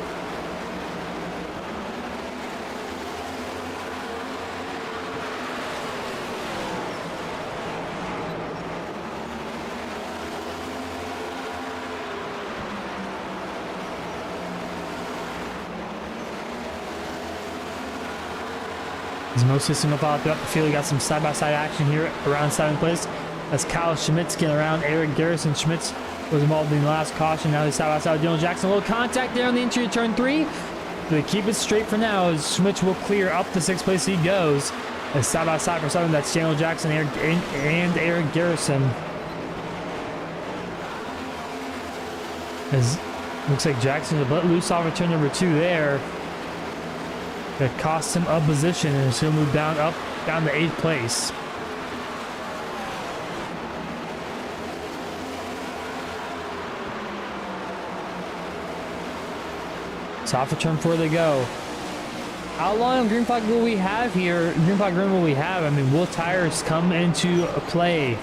He's mostly single file throughout the field. We got some side-by-side action here around 7th place. As Kyle Schmitz getting around Eric Garrison. Schmitz was involved in the last caution. Now he's side-by-side with Daniel Jackson. A little contact there on the interior turn 3. They keep it straight for now as Schmitz will clear up the 6th place he goes. As side-by-side for 7, that's Daniel Jackson and Eric Garrison. As looks like Jackson will let loose off of turn number 2 there. That cost him a position, and he'll move down to 8th place. So off of turn 4 they go. How long green flag will we have here? Green flag run will we have? I mean, will tires come into play?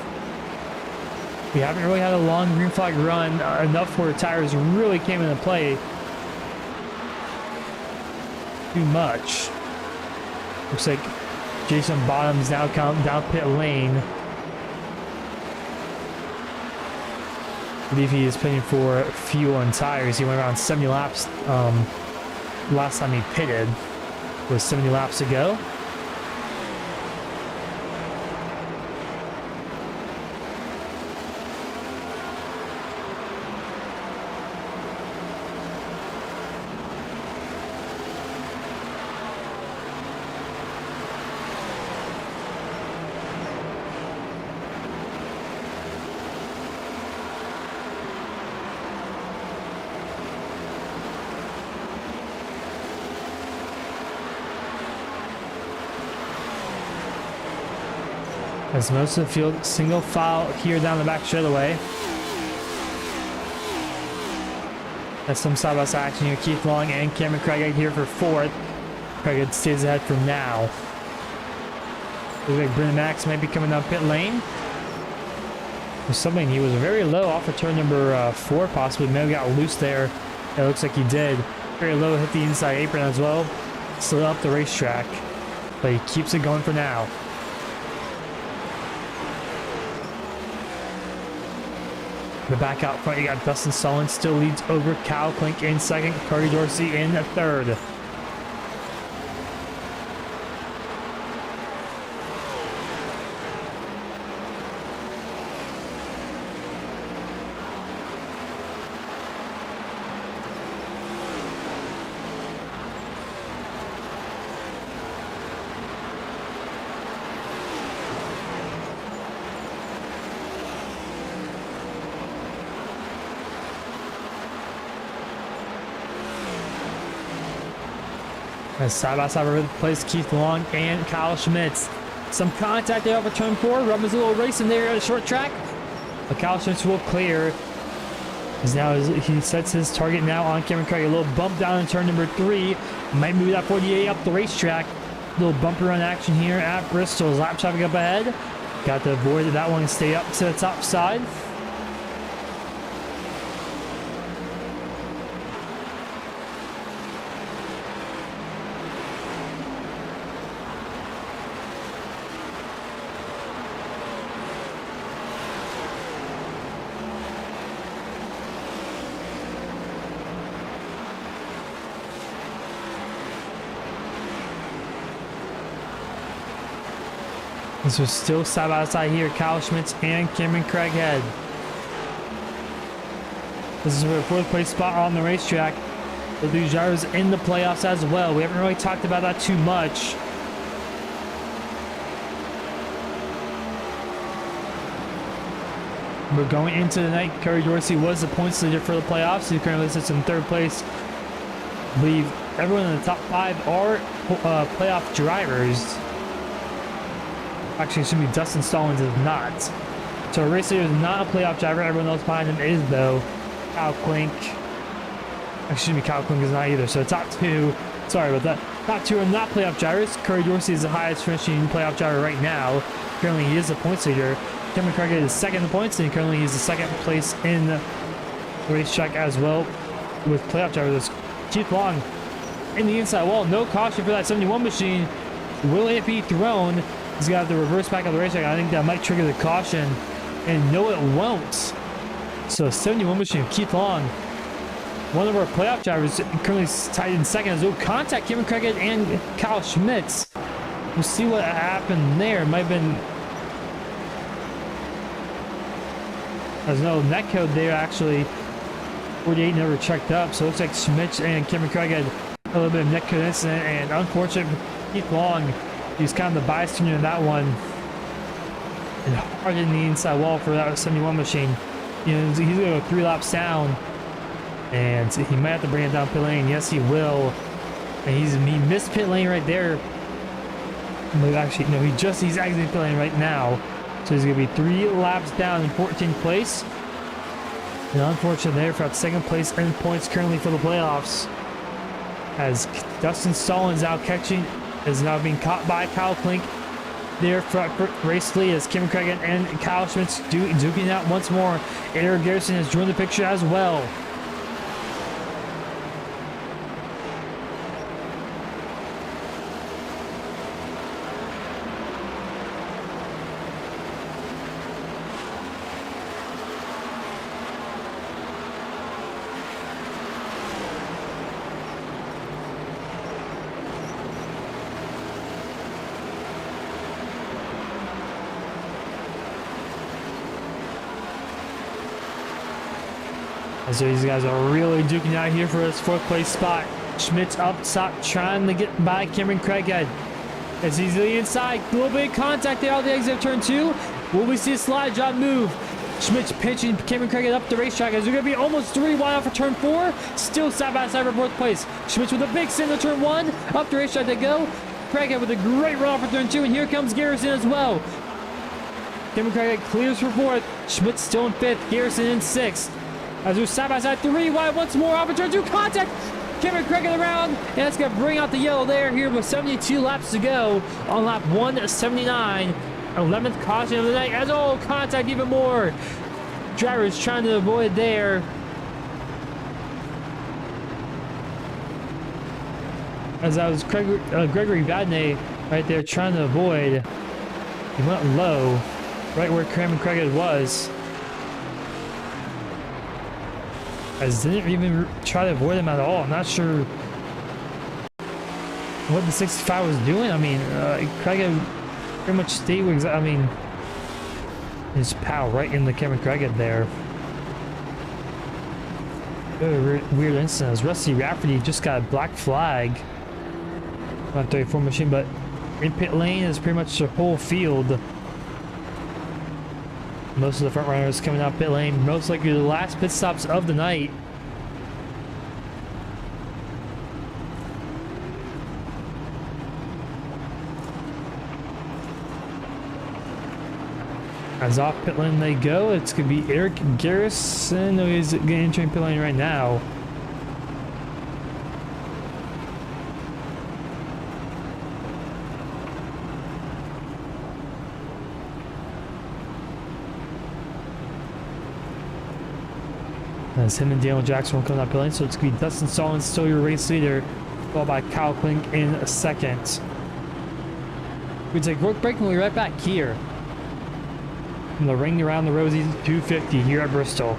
We haven't really had a long green flag run enough where tires really came into play. too much. Looks like Jason Bottoms now counting down pit lane. I believe he is pitting for fuel and tires. He went around 70 laps last time he pitted. Was 70 laps ago. As most of the field single file here down the back straightaway. That's some side-by-side action here. Keith Long and Cameron Craig here for fourth. Craig stays ahead for now. Looks like Brendan Max might be coming down pit lane. There's something, he was very low off of turn number 4 possibly. Maybe got loose there. It looks like he did. Very low, hit the inside apron as well. Slid up the racetrack. But he keeps it going for now. The back out front, you got Dustin Stallings still leads over Kyle Klink in second, Cody Dorsey in third. As side-by-side replace Keith Long and Kyle Schmitz. Some contact there off of turn 4. Rubbins a little racing there at a short track. But Kyle Schmitz will clear. As now he sets his target now on Cameron Craig. A little bump down in turn number 3. Might move that 48 up the racetrack. Little bumper run action here at Bristol. Lap traffic up ahead. Got to avoid that one and stay up to the top side. This was still side by side here. Kyle Schmitz and Cameron Craighead. This is for the 4th place spot on the racetrack. With these drivers in the playoffs as well. We haven't really talked about that too much. We're going into the night. Cody Dorsey was the points leader for the playoffs. He currently sits in 3rd place. I believe everyone in the top 5 are playoff drivers. Actually, it should be Dustin Stallings is not. So race leader is not a playoff driver. Everyone else behind him is, though. Kyle Klink. Excuse me, Kyle Klink is not either. So top 2, sorry about that. Top 2 are not playoff drivers. Cody Dorsey is the highest finishing playoff driver right now. Currently, he is the points leader. Cameron Craig is second in points, and currently he's the 2nd place in the racetrack as well with playoff drivers. Keith Long in the inside wall. No caution for that 71 machine. Will it be thrown? He's got the reverse back of the racetrack. I think that might trigger the caution. And no, it won't. So 71 machine, Keith Long. One of our playoff drivers currently tied in 2nd as well. Contact Cameron Craig and Kyle Schmitz. We'll see what happened there. It might have been... There's no net code there actually. 48 never checked up. So it looks like Schmitz and Cameron Craig had a little bit of net code incident. And unfortunate for Keith Long. He's kind of the bystander in that one. And hard in the inside wall for that 71 machine. You know, he's going to go 3 laps down. And he might have to bring it down pit lane. Yes, he will. And he missed pit lane right there. But actually, no, he's exiting pit lane right now. So he's going to be 3 laps down in 14th place. And unfortunate there for that 2nd place in points currently for the playoffs. As Dustin Stallings now is now being caught by Kyle Klink. There front race lead as Cameron Craig and Kyle Schmitz duking out once more. Eric Garrison has joined the picture as well. And so these guys are really duking out here for this 4th place spot. Schmidt's up top trying to get by Cameron Craighead. As he's the inside, a little bit of contact there on the exit of turn 2. Will we see a slide job move? Schmidt's pitching Cameron Craighead up the racetrack as they're going to be almost 3 wide off for turn 4. Still side by side for 4th place. Schmidt's with a big spin to turn 1. Up the racetrack they go. Craighead with a great run off for turn 2. And here comes Garrison as well. Cameron Craighead clears for 4th. Schmidt's still in 5th. Garrison in 6th. As they're side by side, 3 wide once more off for turn 2. Contact. Cameron Craighead around, and that's going to bring out the yellow there here with 72 laps to go on lap 179. 11th caution of the night. As contact even more. Drivers trying to avoid there. As that was Gregory Vadney right there trying to avoid. He went low, right where Cameron Craighead was. As didn't even try to avoid him at all. I'm not sure what the 65 was doing. I mean, Craighead pretty much stayed with, I mean, his pal right in the Cameron Craighead there. Very weird incident. As Rusty Rafferty just got a black flag on 34 machine, but in pit lane is pretty much the whole field. Most of the front runners coming out pit lane, most likely the last pit stops of the night. As off pit lane they go, it's going to be Eric Garrison who is entering pit lane right now. As him and Daniel Jackson will come out pit lane, so it's going to be Dustin Stallings still your race leader, followed by Kyle Klink in a second. We take a quick break and we'll be right back here from the ring around the Rosie 250 here at Bristol.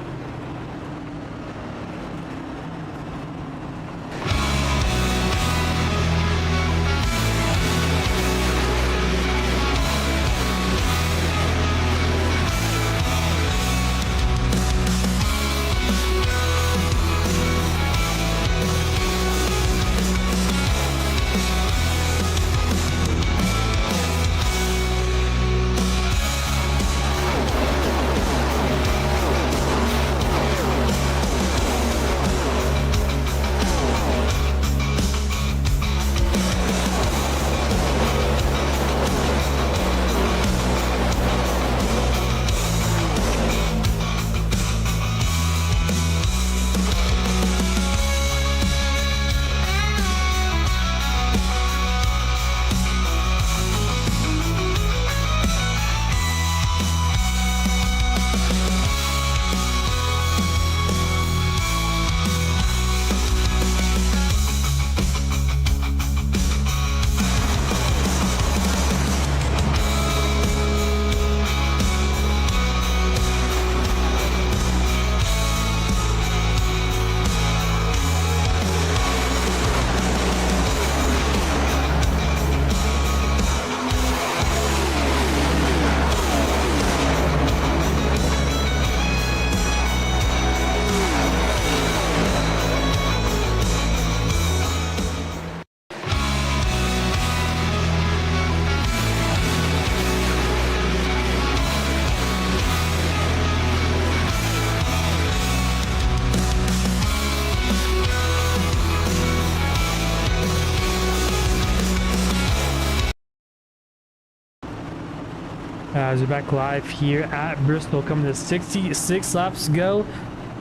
As we're back live here at Bristol, coming to 66 laps to go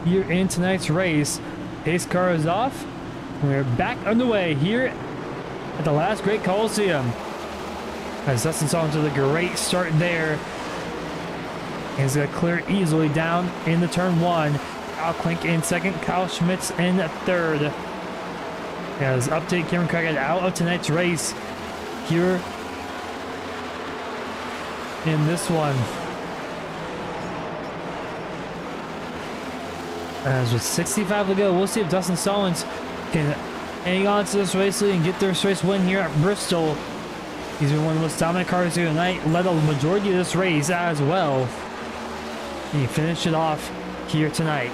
here in tonight's race. Pace car is off. We're back underway here at the last Great Coliseum. As Dustin Stallings with a great start there. He's going to clear easily down in the turn 1. Kyle Klink in second, Kyle Schmitz in third. As update Cameron Craighead out of tonight's race here in this one. As with 65 to go, we'll see if Dustin Stallings can hang on to this race lead and get their race win here at Bristol. He's been one of the most dominant cars here tonight, led a majority of this race as well. And he finished it off here tonight.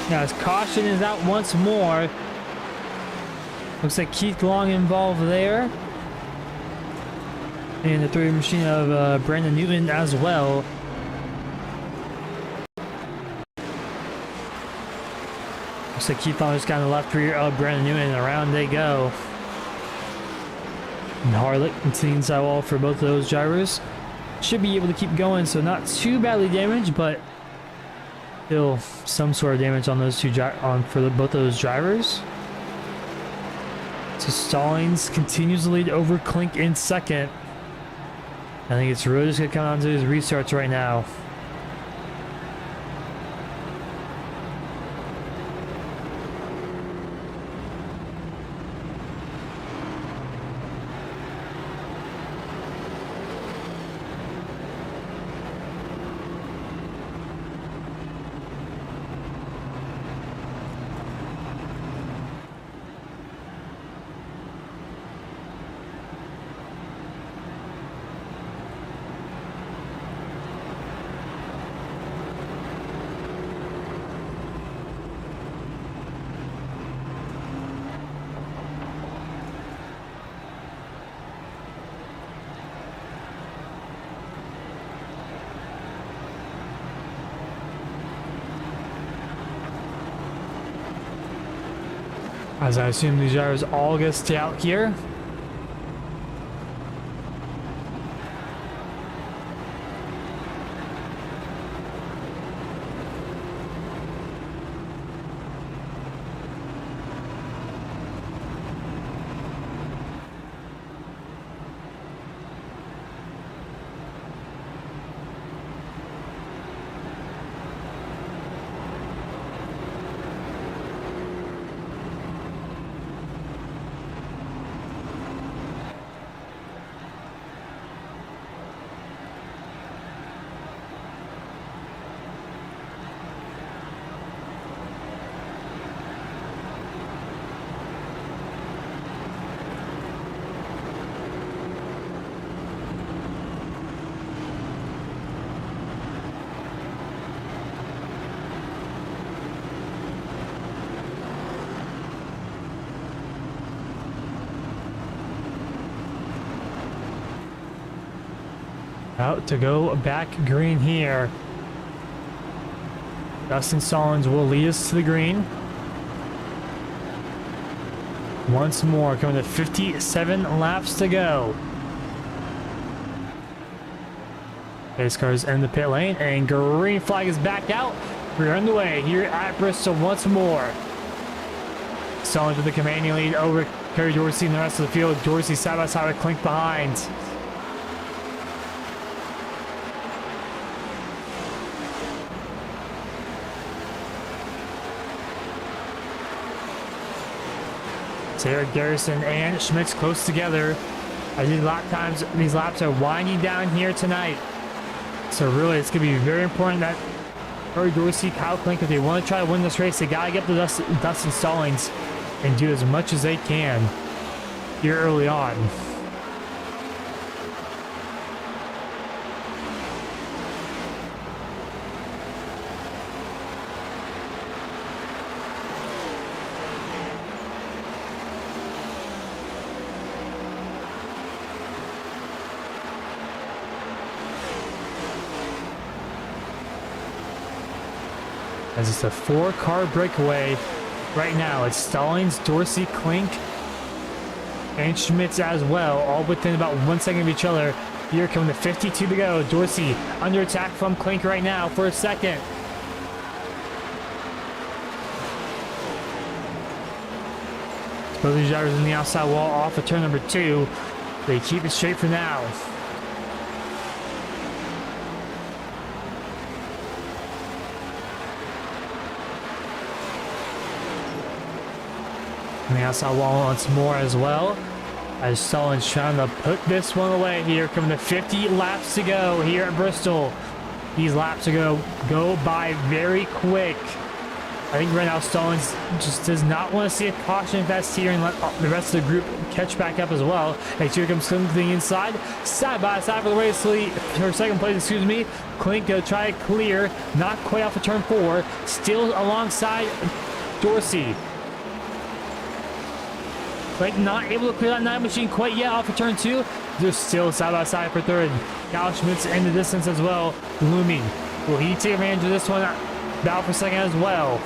Now his caution is out once more. Looks like Keith Long involved there. And the three machine of Brandon Newton as well. Looks like Keith Long just got in the left rear of Brandon Newton, and around they go. And Harlett continuing sidewall for both of those drivers. Should be able to keep going, so not too badly damaged, but still some sort of damage on those two both of those drivers. So Stallings continues to lead over Klink in second. I think it's really just going to come down to his restarts right now. As I assume these drivers all get to stay out here. Out to go back green here. Dustin Stallings will lead us to the green. Once more, coming to 57 laps to go. Pace cars in the pit lane, and green flag is back out. We're underway here at Bristol once more. Stallings with the commanding lead over Kerry Dorsey and the rest of the field. Dorsey side by side with Klink behind. Eric Garrison and Schmitz close together. These laps are winding down here tonight. So really, it's going to be very important that Kerry Dorsey, Kyle Klink, if they want to try to win this race, they got to get the Dustin Stallings and do as much as they can here early on. As it's a 4-car breakaway right now. It's Stallings, Dorsey, Klink, and Schmitz as well, all within about 1 second of each other. Here coming to 52 to go. Dorsey under attack from Klink right now for a second. Both these drivers in the outside wall off of turn number 2. They keep it straight for now. And the outside wall once more as well. As Stallings trying to put this one away here. Coming to 50 laps to go here at Bristol. These laps are going to go by very quick. I think right now Stallings just does not want to see a caution fest here and let the rest of the group catch back up as well. And here comes Clink to the inside. Side by side for the race lead, or second place, excuse me. Clink going to try to clear. Not quite off of turn 4. Still alongside Dorsey. Clink not able to clear that 9 machine quite yet off of turn 2. They're still side by side for third. Kyle Schmidt's in the distance as well. Looming. Will he take advantage of this one? Battle for second as well.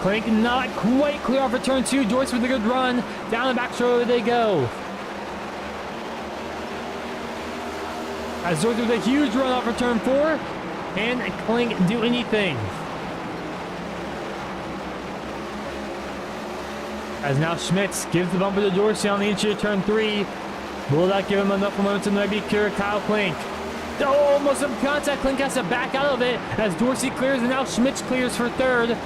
Clink not quite clear off of turn 2. Dorsey with a good run. Down the back stroke they go. As Dorsey with a huge run off of turn 4. Can Clink do anything? As now Schmitz gives the bumper to Dorsey on the interior turn 3. Will that give him enough momentum to maybe cure Kyle Clink? Oh, almost some contact. Clink has to back out of it as Dorsey clears and now Schmitz clears for third.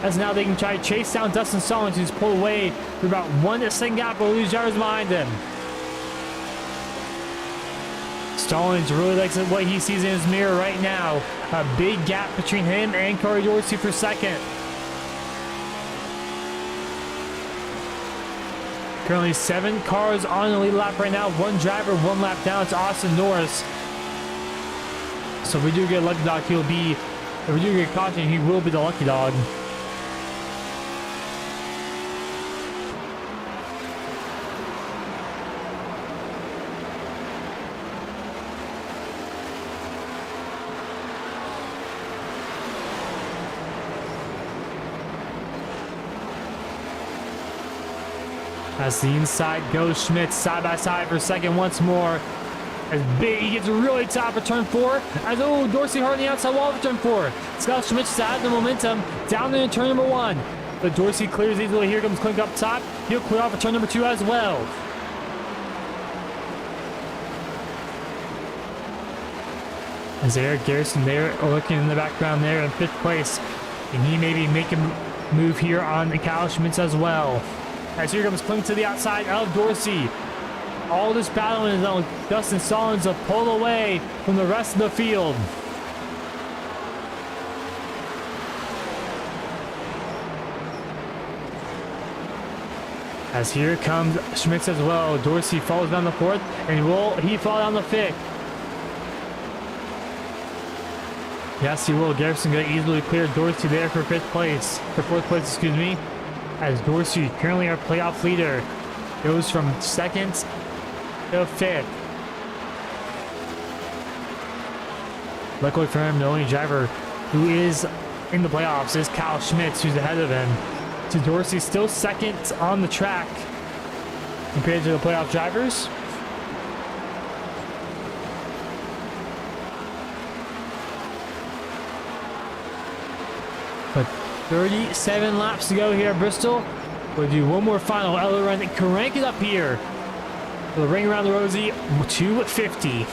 As now they can try to chase down Dustin Stallings, who's pulled away for about 1 second gap, but these drivers behind him. Stallings really likes what he sees in his mirror right now. A big gap between him and Corey Dorsey for second. Currently 7 cars on the lead lap right now. 1 driver, 1 lap down. It's Austin Norris. So if we do get a lucky dog, he'll be, if we do get caution, he will be the lucky dog. As the inside goes, Schmitz side by side for second once more. As big, he gets really top for turn 4. As Dorsey hard on the outside wall for turn 4. Scott Schmitz has the momentum down there in turn number 1. But Dorsey clears easily. Here comes Clink up top. He'll clear off for turn number 2 as well. As Eric Garrison there looking in the background there in 5th place. And he maybe make a move here on Kyle Schmitz as well. As here comes Clink to the outside of Dorsey. All this battle is on Dustin Stallings to pull away from the rest of the field. As here comes Schmitz as well. Dorsey falls down the 4th, and will he fall down the 5th? Yes, he will. Garrison going to easily clear Dorsey there for 5th place. For 4th place, excuse me. As Dorsey, currently our playoff leader, goes from 2nd to 5th. Luckily for him, the only driver who is in the playoffs is Kyle Schmitz, who's ahead of him. So Dorsey still 2nd on the track compared to the playoff drivers. But 37 laps to go here at Bristol. We'll do one more final Ella run and crank it up here. The ring around the Rosie, 250.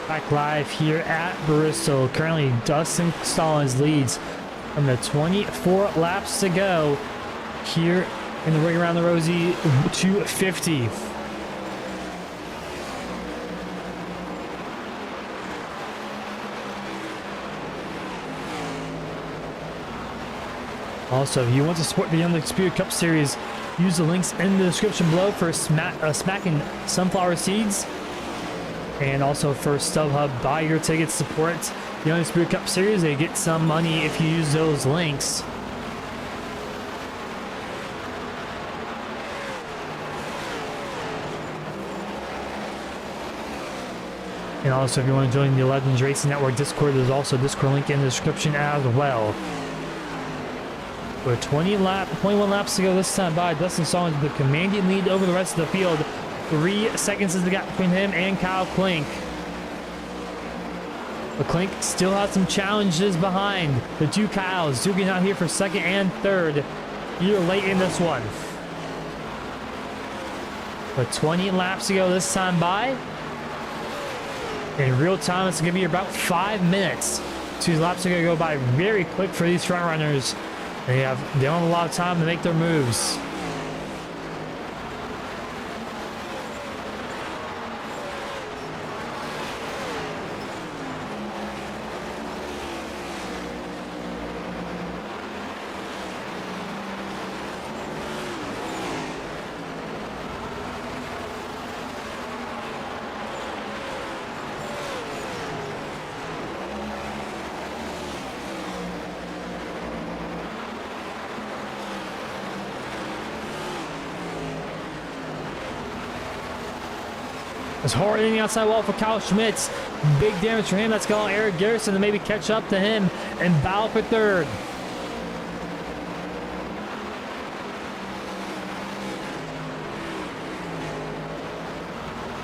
Back live here at Bristol. Currently, Dustin Stallings leads from the 24 laps to go here in the ring around the Rosie 250. Also, if you want to support the Undisputed Cup Series, use the links in the description below for smacking sunflower seeds. And also for StubHub, buy your tickets, support the Undisputed Cup Series. They get some money if you use those links. And also, if you want to join the Legends Racing Network Discord, there's also a Discord link in the description as well. With 21 laps to go this time by, Dustin Stallings with the commanding lead over the rest of the field. 3 seconds is the gap between him and Kyle Klink. But Klink still has some challenges behind the two Kyles, duking out here for second and third here late in this one. With 20 laps to go this time by. In real time, it's going to be about 5 minutes. 2 laps are going to go by very quick for these front runners. They don't have a lot of time to make their moves. It's hard in the outside wall for Kyle Schmitz. Big damage for him. That's going to allow Eric Garrison to maybe catch up to him and battle for third.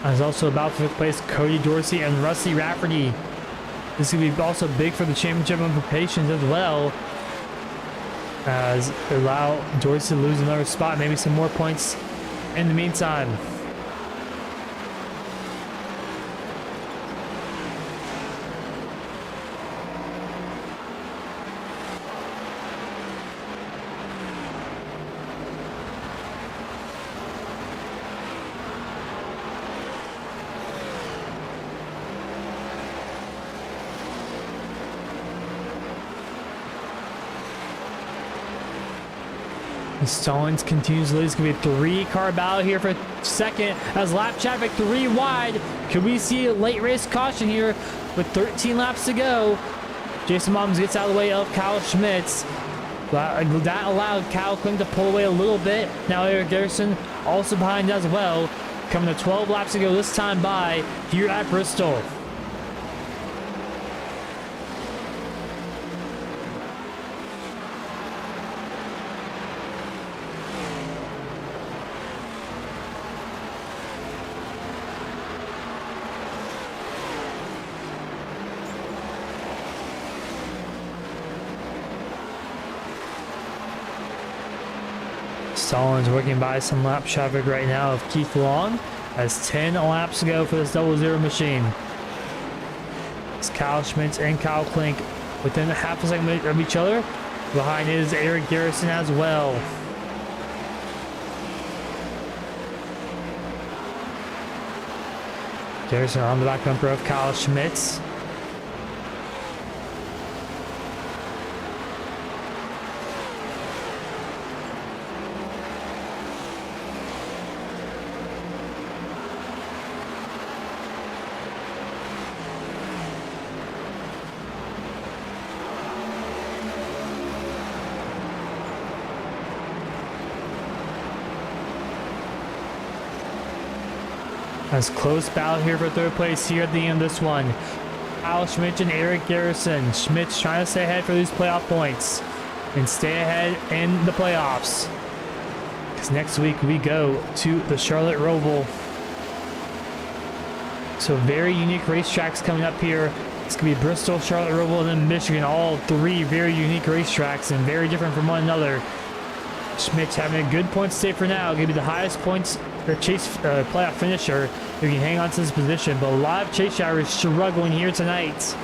There's also about for fifth place Cody Dorsey and Rusty Rafferty. This is going to be also big for the championship implications as well, as they allow Dorsey to lose another spot, maybe some more points in the meantime. Stallings continues to lead. It's going to be a 3-car battle here for second as lap traffic 3 wide. Could we see a late race caution here with 13 laps to go? Jason Moms gets out of the way of Kyle Schmitz. That allowed Kyle Klink to pull away a little bit. Now Eric Garrison also behind as well. Coming to 12 laps to go this time by here at Bristol. Stallings working by some lap traffic right now of Keith Long. Has 10 laps to go for this 00 machine. It's Kyle Schmitz and Kyle Klink within a half a second of each other. Behind is Eric Garrison as well. Garrison on the back bumper of Kyle Schmitz. As close battle here for third place here at the end of this one. Kyle Schmitz and Eric Garrison. Schmitz trying to stay ahead for these playoff points and stay ahead in the playoffs. Because next week we go to the Charlotte Roval. So very unique racetracks coming up here. It's going to be Bristol, Charlotte Roval, and then Michigan. All 3 very unique racetracks and very different from one another. Schmitz having a good point state for now. Going to be the highest points or chase playoff finisher who can hang on to this position, but a lot of chase drivers struggling here tonight.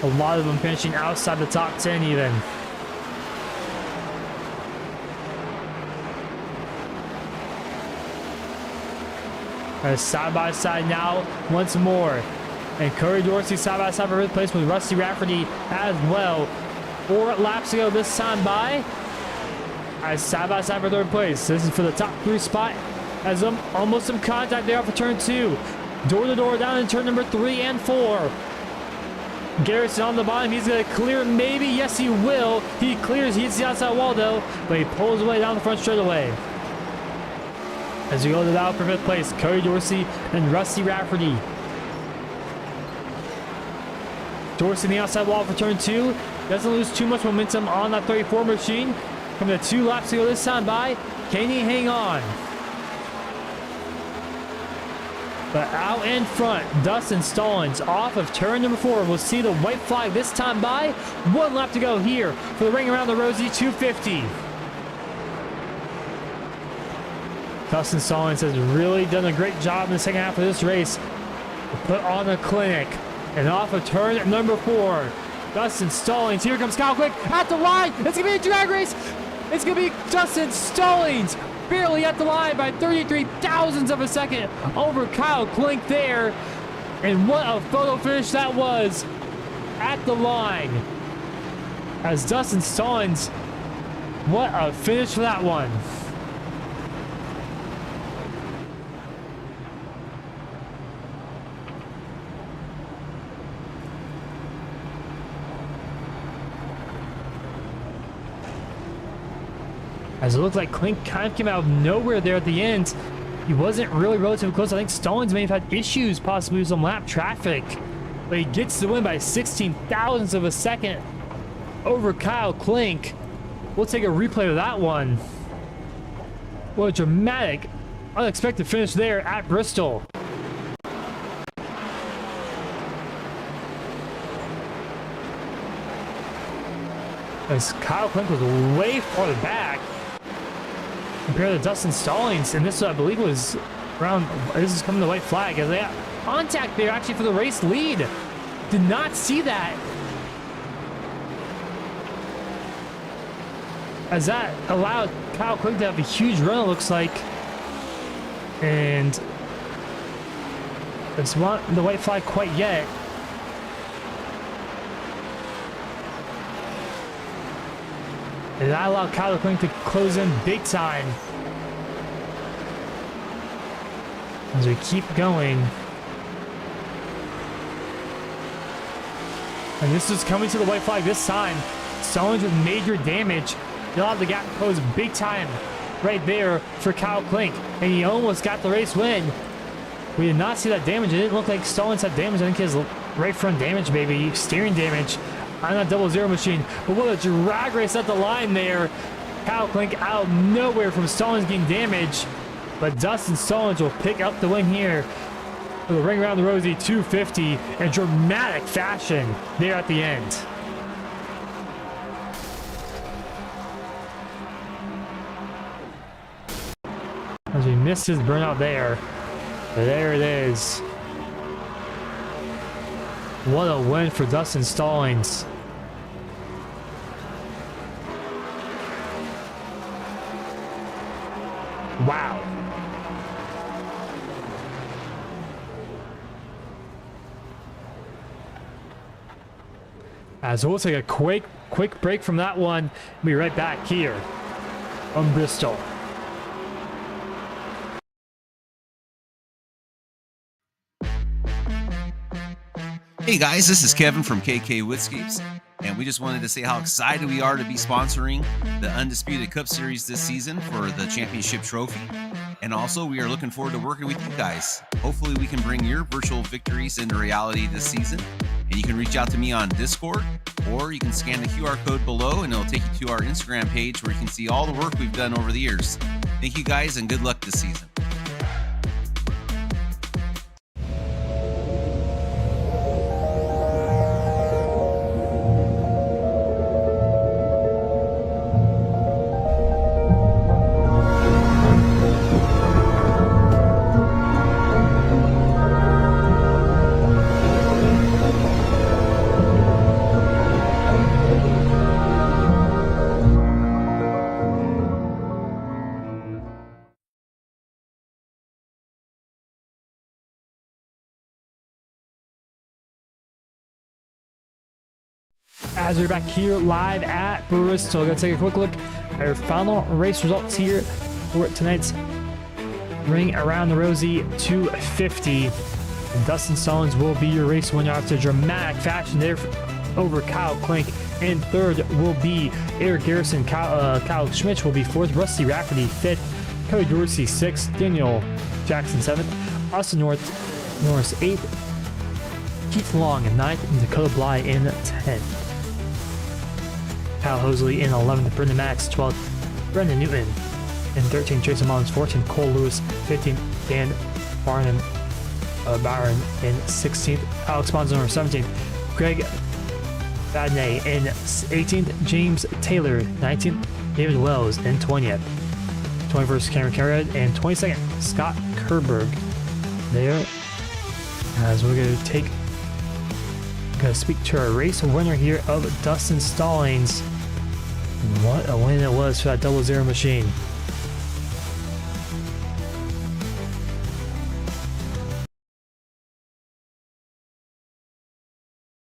A lot of them finishing outside the top 10 even. Side by side now once more. And Curry Dorsey side by side for fifth place with Rusty Rafferty as well. 4 laps to go this time by. As side by side for third place. This is for the top 3 spot. As almost some contact there off of turn 2. Door to door down in turn number 3 and 4. Garrison on the bottom. He's going to clear maybe. Yes, he will. He clears. He hits the outside wall though. But he pulls away down the front straightaway. As we go to the out for fifth place, Curry Dorsey and Rusty Rafferty. Dorsey in the outside wall for turn 2. Doesn't lose too much momentum on that 34 machine. Coming to 2 laps to go this time by. Can he hang on? But out in front, Dustin Stallings off of turn number 4. We'll see the white flag this time by. 1 lap to go here for the ring around the Rosie 250. Dustin Stallings has really done a great job in the second half of this race to put on a clinic. And off of turn number 4, Dustin Stallings. Here comes Kyle Quick at the line. It's going to be a drag race. It's going to be Dustin Stallings barely at the line by 33 thousandths of a second over Kyle Klink there. And what a photo finish that was at the line. As Dustin Stallings, what a finish for that one. As it looked like Klink kind of came out of nowhere there at the end. He wasn't really relatively close. I think Stallings may have had issues possibly with some lap traffic. But he gets the win by 16 thousandths of a second over Kyle Klink. We'll take a replay of that one. What a dramatic, unexpected finish there at Bristol. As Kyle Klink was way farther back compared to Dustin Stallings, and this I believe was around, this is coming to the white flag as they got contact there actually for the race lead. Did not see that. As that allowed Kyle Klink to have a huge run, it looks like. And it's not the white flag quite yet. And that allowed Kyle Klink to close in big time. As we keep going. And this is coming to the white flag this time. Stallings with major damage. He allowed the gap to close big time right there for Kyle Klink. And he almost got the race win. We did not see that damage. It didn't look like Stallings had damage. I think his right front damage, maybe. Steering damage on that 00 machine. But what a drag race at the line there. Kyle Klink out of nowhere from Stallings getting damage. But Dustin Stallings will pick up the win here for the ring around the Rosie 250 in dramatic fashion there at the end. As we missed his burnout there. There it is. What a win for Dustin Stallings. Wow. As we'll take a quick break from that one. We'll be right back here on Bristol. Hey guys, this is Kevin from KK Woodscapes, and we just wanted to say how excited we are to be sponsoring the Undisputed Cup Series this season for the championship trophy. And also, we are looking forward to working with you guys. Hopefully, we can bring your virtual victories into reality this season. And you can reach out to me on Discord, or you can scan the QR code below, and it'll take you to our Instagram page where you can see all the work we've done over the years. Thank you guys, and good luck this season. As we're back here live at Bristol, we're going to take a quick look at our final race results here for tonight's Ring Around the Rosie 250. And Dustin Stallings will be your race winner after dramatic fashion there over Kyle Klink. And third will be Eric Garrison. Kyle Schmitz will be fourth. Rusty Rafferty fifth. Cody Dorsey sixth. Daniel Jackson seventh. Austin Norris eighth. Keith Long in ninth. And Dakota Bly in 10th. Kyle Hosley in 11th, Brendan Max 12th, Brendan Newton in 13th, Jason Mullins 14th, Cole Lewis 15th, Dan Barron in 16th, Alex Bonzano 17th, Greg Badney in 18th, James Taylor 19th, David Wells in 20th, 21st, Cameron Carrad, and 22nd, Scott Kerberg. There, as we're going to speak to our race winner here of Dustin Stallings. What a win it was for that 00 machine.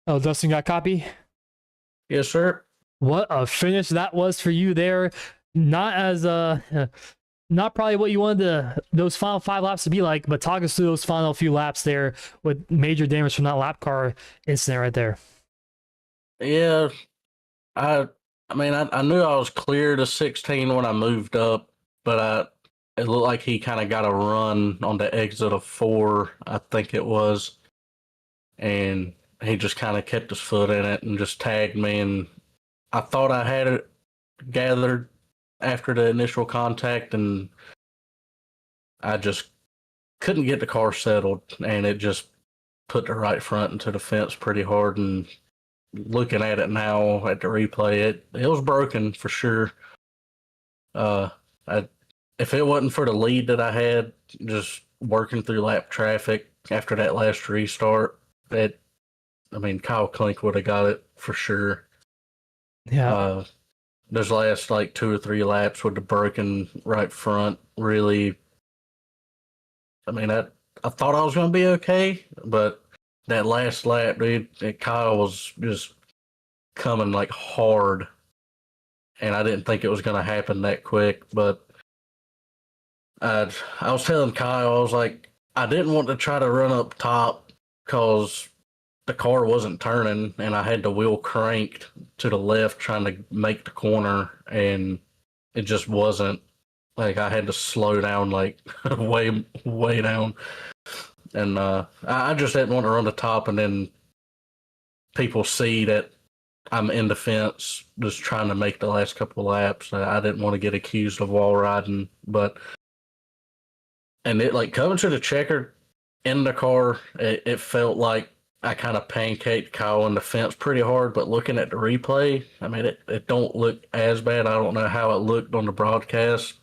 Oh, Dustin got a copy? Yes, sir. What a finish that was for you there. Not as not probably what you wanted those final 5 laps to be like, but talk us through those final few laps there with major damage from that lap car incident right there. Yeah, I mean, I knew I was clear to 16 when I moved up, but it looked like he kind of got a run on the exit of 4, I think it was, and he just kind of kept his foot in it and just tagged me, and I thought I had it gathered after the initial contact, and I just couldn't get the car settled, and it just put the right front into the fence pretty hard. And looking at it now at the replay, it was broken for sure. If it wasn't for the lead that I had, just working through lap traffic after that last restart, Kyle Klink would have got it for sure. Yeah. Those last like 2 or 3 laps with the broken right front really. I thought I was going to be okay, but that last lap, dude, Kyle was just coming like hard, and I didn't think it was going to happen that quick. But I was telling Kyle, I was like, I didn't want to try to run up top because the car wasn't turning, and I had the wheel cranked to the left trying to make the corner, and it just wasn't. Like, I had to slow down, like, way, way down. And I just didn't want to run the top, and then people see that I'm in the fence just trying to make the last couple of laps. I didn't want to get accused of wall riding. And it, like, coming to the checker in the car, it felt like I kind of pancaked Kyle in the fence pretty hard, but looking at the replay, it don't look as bad. I don't know how it looked on the broadcast.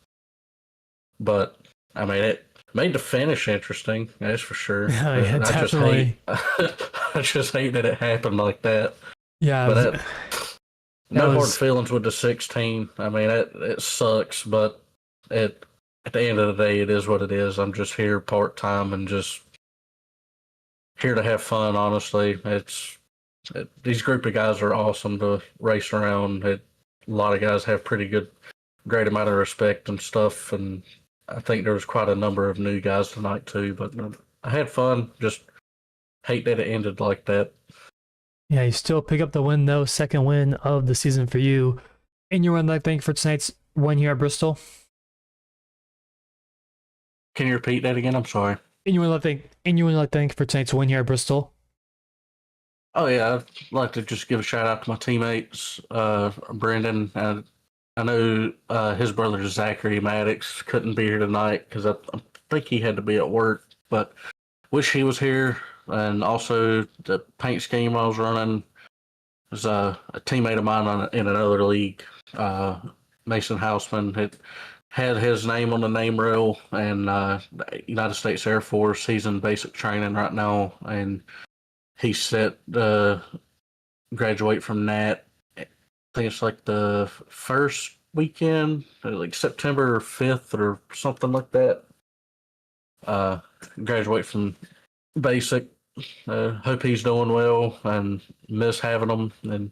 But, it made the finish interesting, that's for sure. Oh, yeah, definitely. I just hate that it happened like that. Yeah. But no hard feelings with the 16. It sucks, but at the end of the day, it is what it is. I'm just here part-time and just here to have fun, honestly. These group of guys are awesome to race around. A lot of guys have great amount of respect and stuff, and I think there was quite a number of new guys tonight too, but I had fun. Just hate that it ended like that. Yeah, you still pick up the win though. Second win of the season for you. And your win, I think, for tonight's win here at Bristol. Can you repeat that again? I'm sorry. And you win, I think, for tonight's win here at Bristol. Oh yeah, I'd like to just give a shout out to my teammates, Brendan. I know his brother Zachary Maddox couldn't be here tonight because I think he had to be at work, but wish he was here. And also the paint scheme I was running was a teammate of mine in another league, Mason Houseman, had his name on the name rail, and United States Air Force. He's in basic training right now, and he's set to graduate from NAT. I think it's like the first weekend, like September 5th or something like that. Graduate from basic. Hope he's doing well and miss having him. And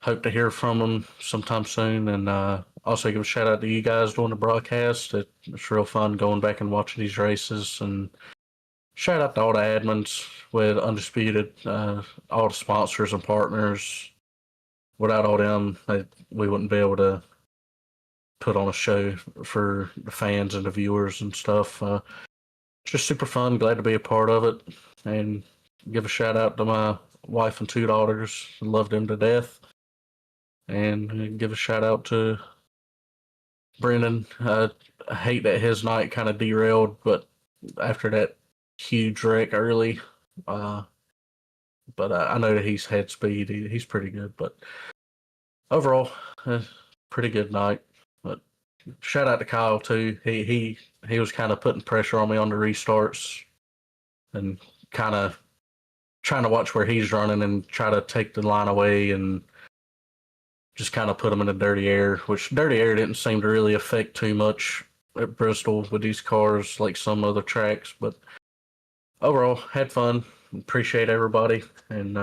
hope to hear from them sometime soon. And also give a shout out to you guys doing the broadcast. It's real fun going back and watching these races. And shout out to all the admins with Undisputed, all the sponsors and partners. Without all them, we wouldn't be able to put on a show for the fans and the viewers and stuff. Just super fun. Glad to be a part of it. And give a shout out to my wife and 2 daughters. Love them to death. And give a shout out to Brendan. I hate that his night kind of derailed, but after that huge wreck early, but I know that he's had speed. He's pretty good, but overall, pretty good night. But shout out to Kyle too. He was kind of putting pressure on me on the restarts, and kind of trying to watch where he's running and try to take the line away and just kind of put him in the dirty air, which dirty air didn't seem to really affect too much at Bristol with these cars like some other tracks. But overall, had fun. Appreciate everybody, and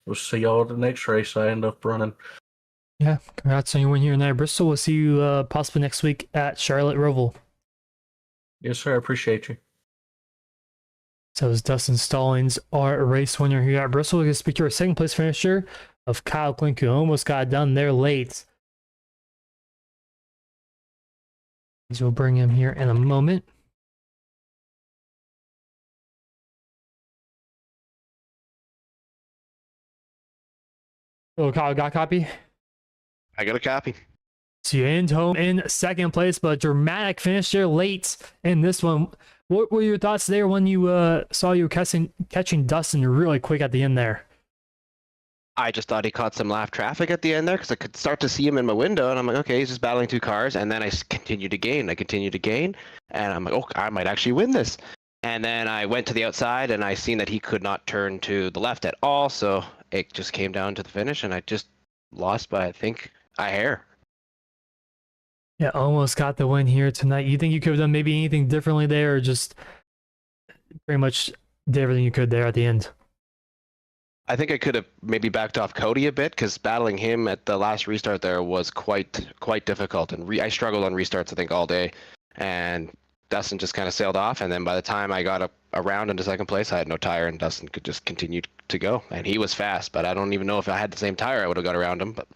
we'll see y'all at the next race I end up running. Yeah, congrats on your win here tonight, Bristol. We'll see you possibly next week at Charlotte Roval. Yes, sir. I appreciate you. So as Dustin Stallings, our race winner here at Bristol, we're going to speak to our second place finisher of Kyle Klink, who almost got done there late. So we'll bring him here in a moment. Oh, Kyle, got a copy? I got a copy. So you end home in second place, but a dramatic finish there late in this one. What were your thoughts there when you saw you catching Dustin really quick at the end there? I just thought he caught some lap traffic at the end there because I could start to see him in my window, and I'm like, okay, he's just battling 2 cars, and then I continued to gain. And I'm like, oh, I might actually win this. And then I went to the outside, and I seen that he could not turn to the left at all, so it just came down to the finish, and I just lost by, I think, a hair. Yeah, almost got the win here tonight. You think you could have done maybe anything differently there, or just pretty much did everything you could there at the end? I think I could have maybe backed off Cody a bit because battling him at the last restart there was quite difficult, and I struggled on restarts I think all day, and Dustin just kind of sailed off, and then by the time I got around into second place, I had no tire, and Dustin could just continue to go, and he was fast, but I don't even know if I had the same tire I would have got around him. But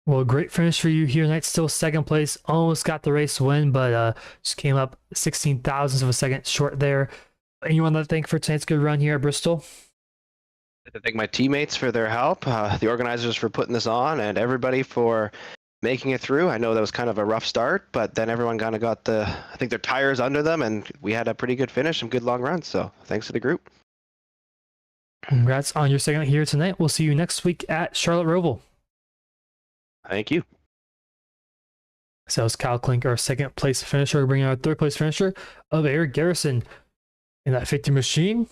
well, great finish for you here tonight. Still second place, almost got the race win, but just came up 16 thousandths of a second short there. Anyone to thank for tonight's good run here at Bristol? I thank my teammates for their help, the organizers for putting this on, and everybody for making it through. I know that was kind of a rough start, but then everyone kind of got I think their tires under them, and we had a pretty good finish and good long runs. So thanks to the group. Congrats on your second here tonight. We'll see you next week at Charlotte Roval. Thank you. So it's Kyle Klink, our second place finisher, bringing our third place finisher of Eric Garrison in that 50 machine.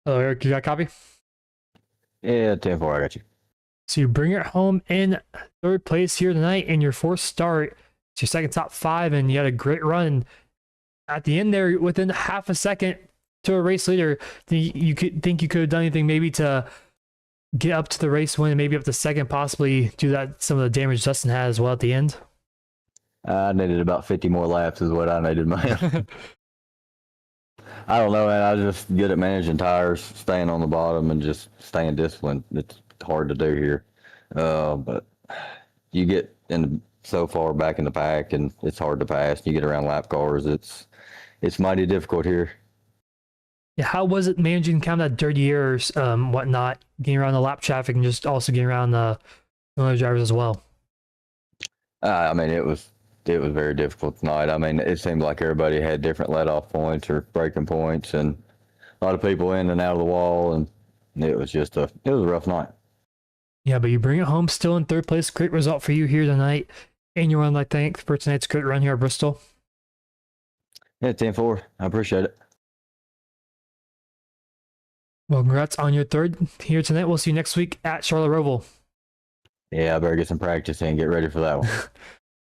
Hello, Eric, you got a copy? Yeah, 10-4, I got you. So you bring it home in third place here tonight in your fourth start. It's your second top 5, and you had a great run. At the end there, within half a second to a race leader, you could have done anything maybe to get up to the race win, maybe up to second, possibly do that some of the damage Dustin had as well at the end? I needed about 50 more laps is what I needed, man. I don't know, man. I was just good at managing tires, staying on the bottom, and just staying disciplined. It's hard to do here. But you get so far back in the pack, and it's hard to pass. You get around lap cars. It's mighty difficult here. Yeah, how was it managing kind of that dirty air, whatnot, getting around the lap traffic and just also getting around the other drivers as well? I mean, it was very difficult tonight. I mean, it seemed like everybody had different let-off points or braking points, and a lot of people in and out of the wall, and it was a rough night. Yeah, but you bring it home still in third place. Great result for you here tonight. And you want to thank for tonight's great run here at Bristol. Yeah, 10-4. I appreciate it. Well, congrats on your third here tonight. We'll see you next week at Charlotte Roval. Yeah, I better get some practice in. Get ready for that one.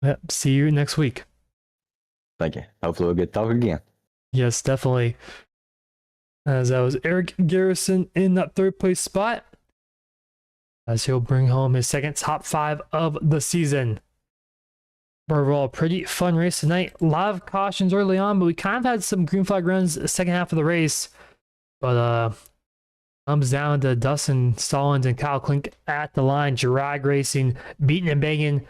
Yep, see you next week. Thank you. Hopefully we'll get to talk again. Yes, definitely. As that was Eric Garrison in that third place spot, as he'll bring home his second top 5 of the season. Overall, a pretty fun race tonight. A lot of cautions early on, but we kind of had some green flag runs the second half of the race. But comes down to Dustin Stallings and Kyle Klink at the line, drag racing, beating and banging.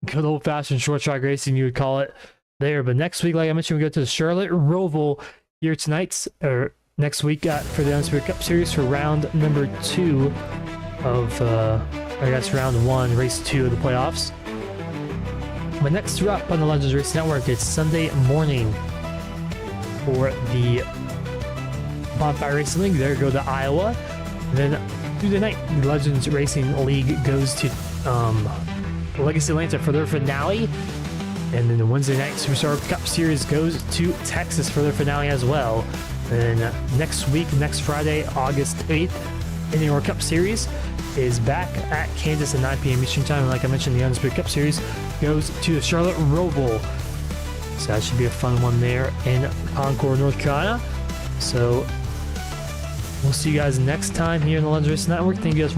Good old fashioned short track racing, you would call it there. But next week, like I mentioned, we go to the Charlotte Roval here tonight, or next week for the Undisputed Cup Series for round number 2 of, I guess, round 1, race 2 of the playoffs. But next up on the Legends Racing Network, it's Sunday morning for the Bonfire Racing League. There go to Iowa. And then Tuesday night, the Legends Racing League goes to Legacy Atlanta for their finale. And then the Wednesday night Superstar Cup Series goes to Texas for their finale as well. And next week, next Friday, August 8th, Indian World Cup Series is back at Kansas at 9 p.m. Eastern Time. And like I mentioned, the Undisputed Cup Series goes to the Charlotte Roval. So that should be a fun one there in Concord, North Carolina. So we'll see you guys next time here in the Legends Racing Network. Thank you guys for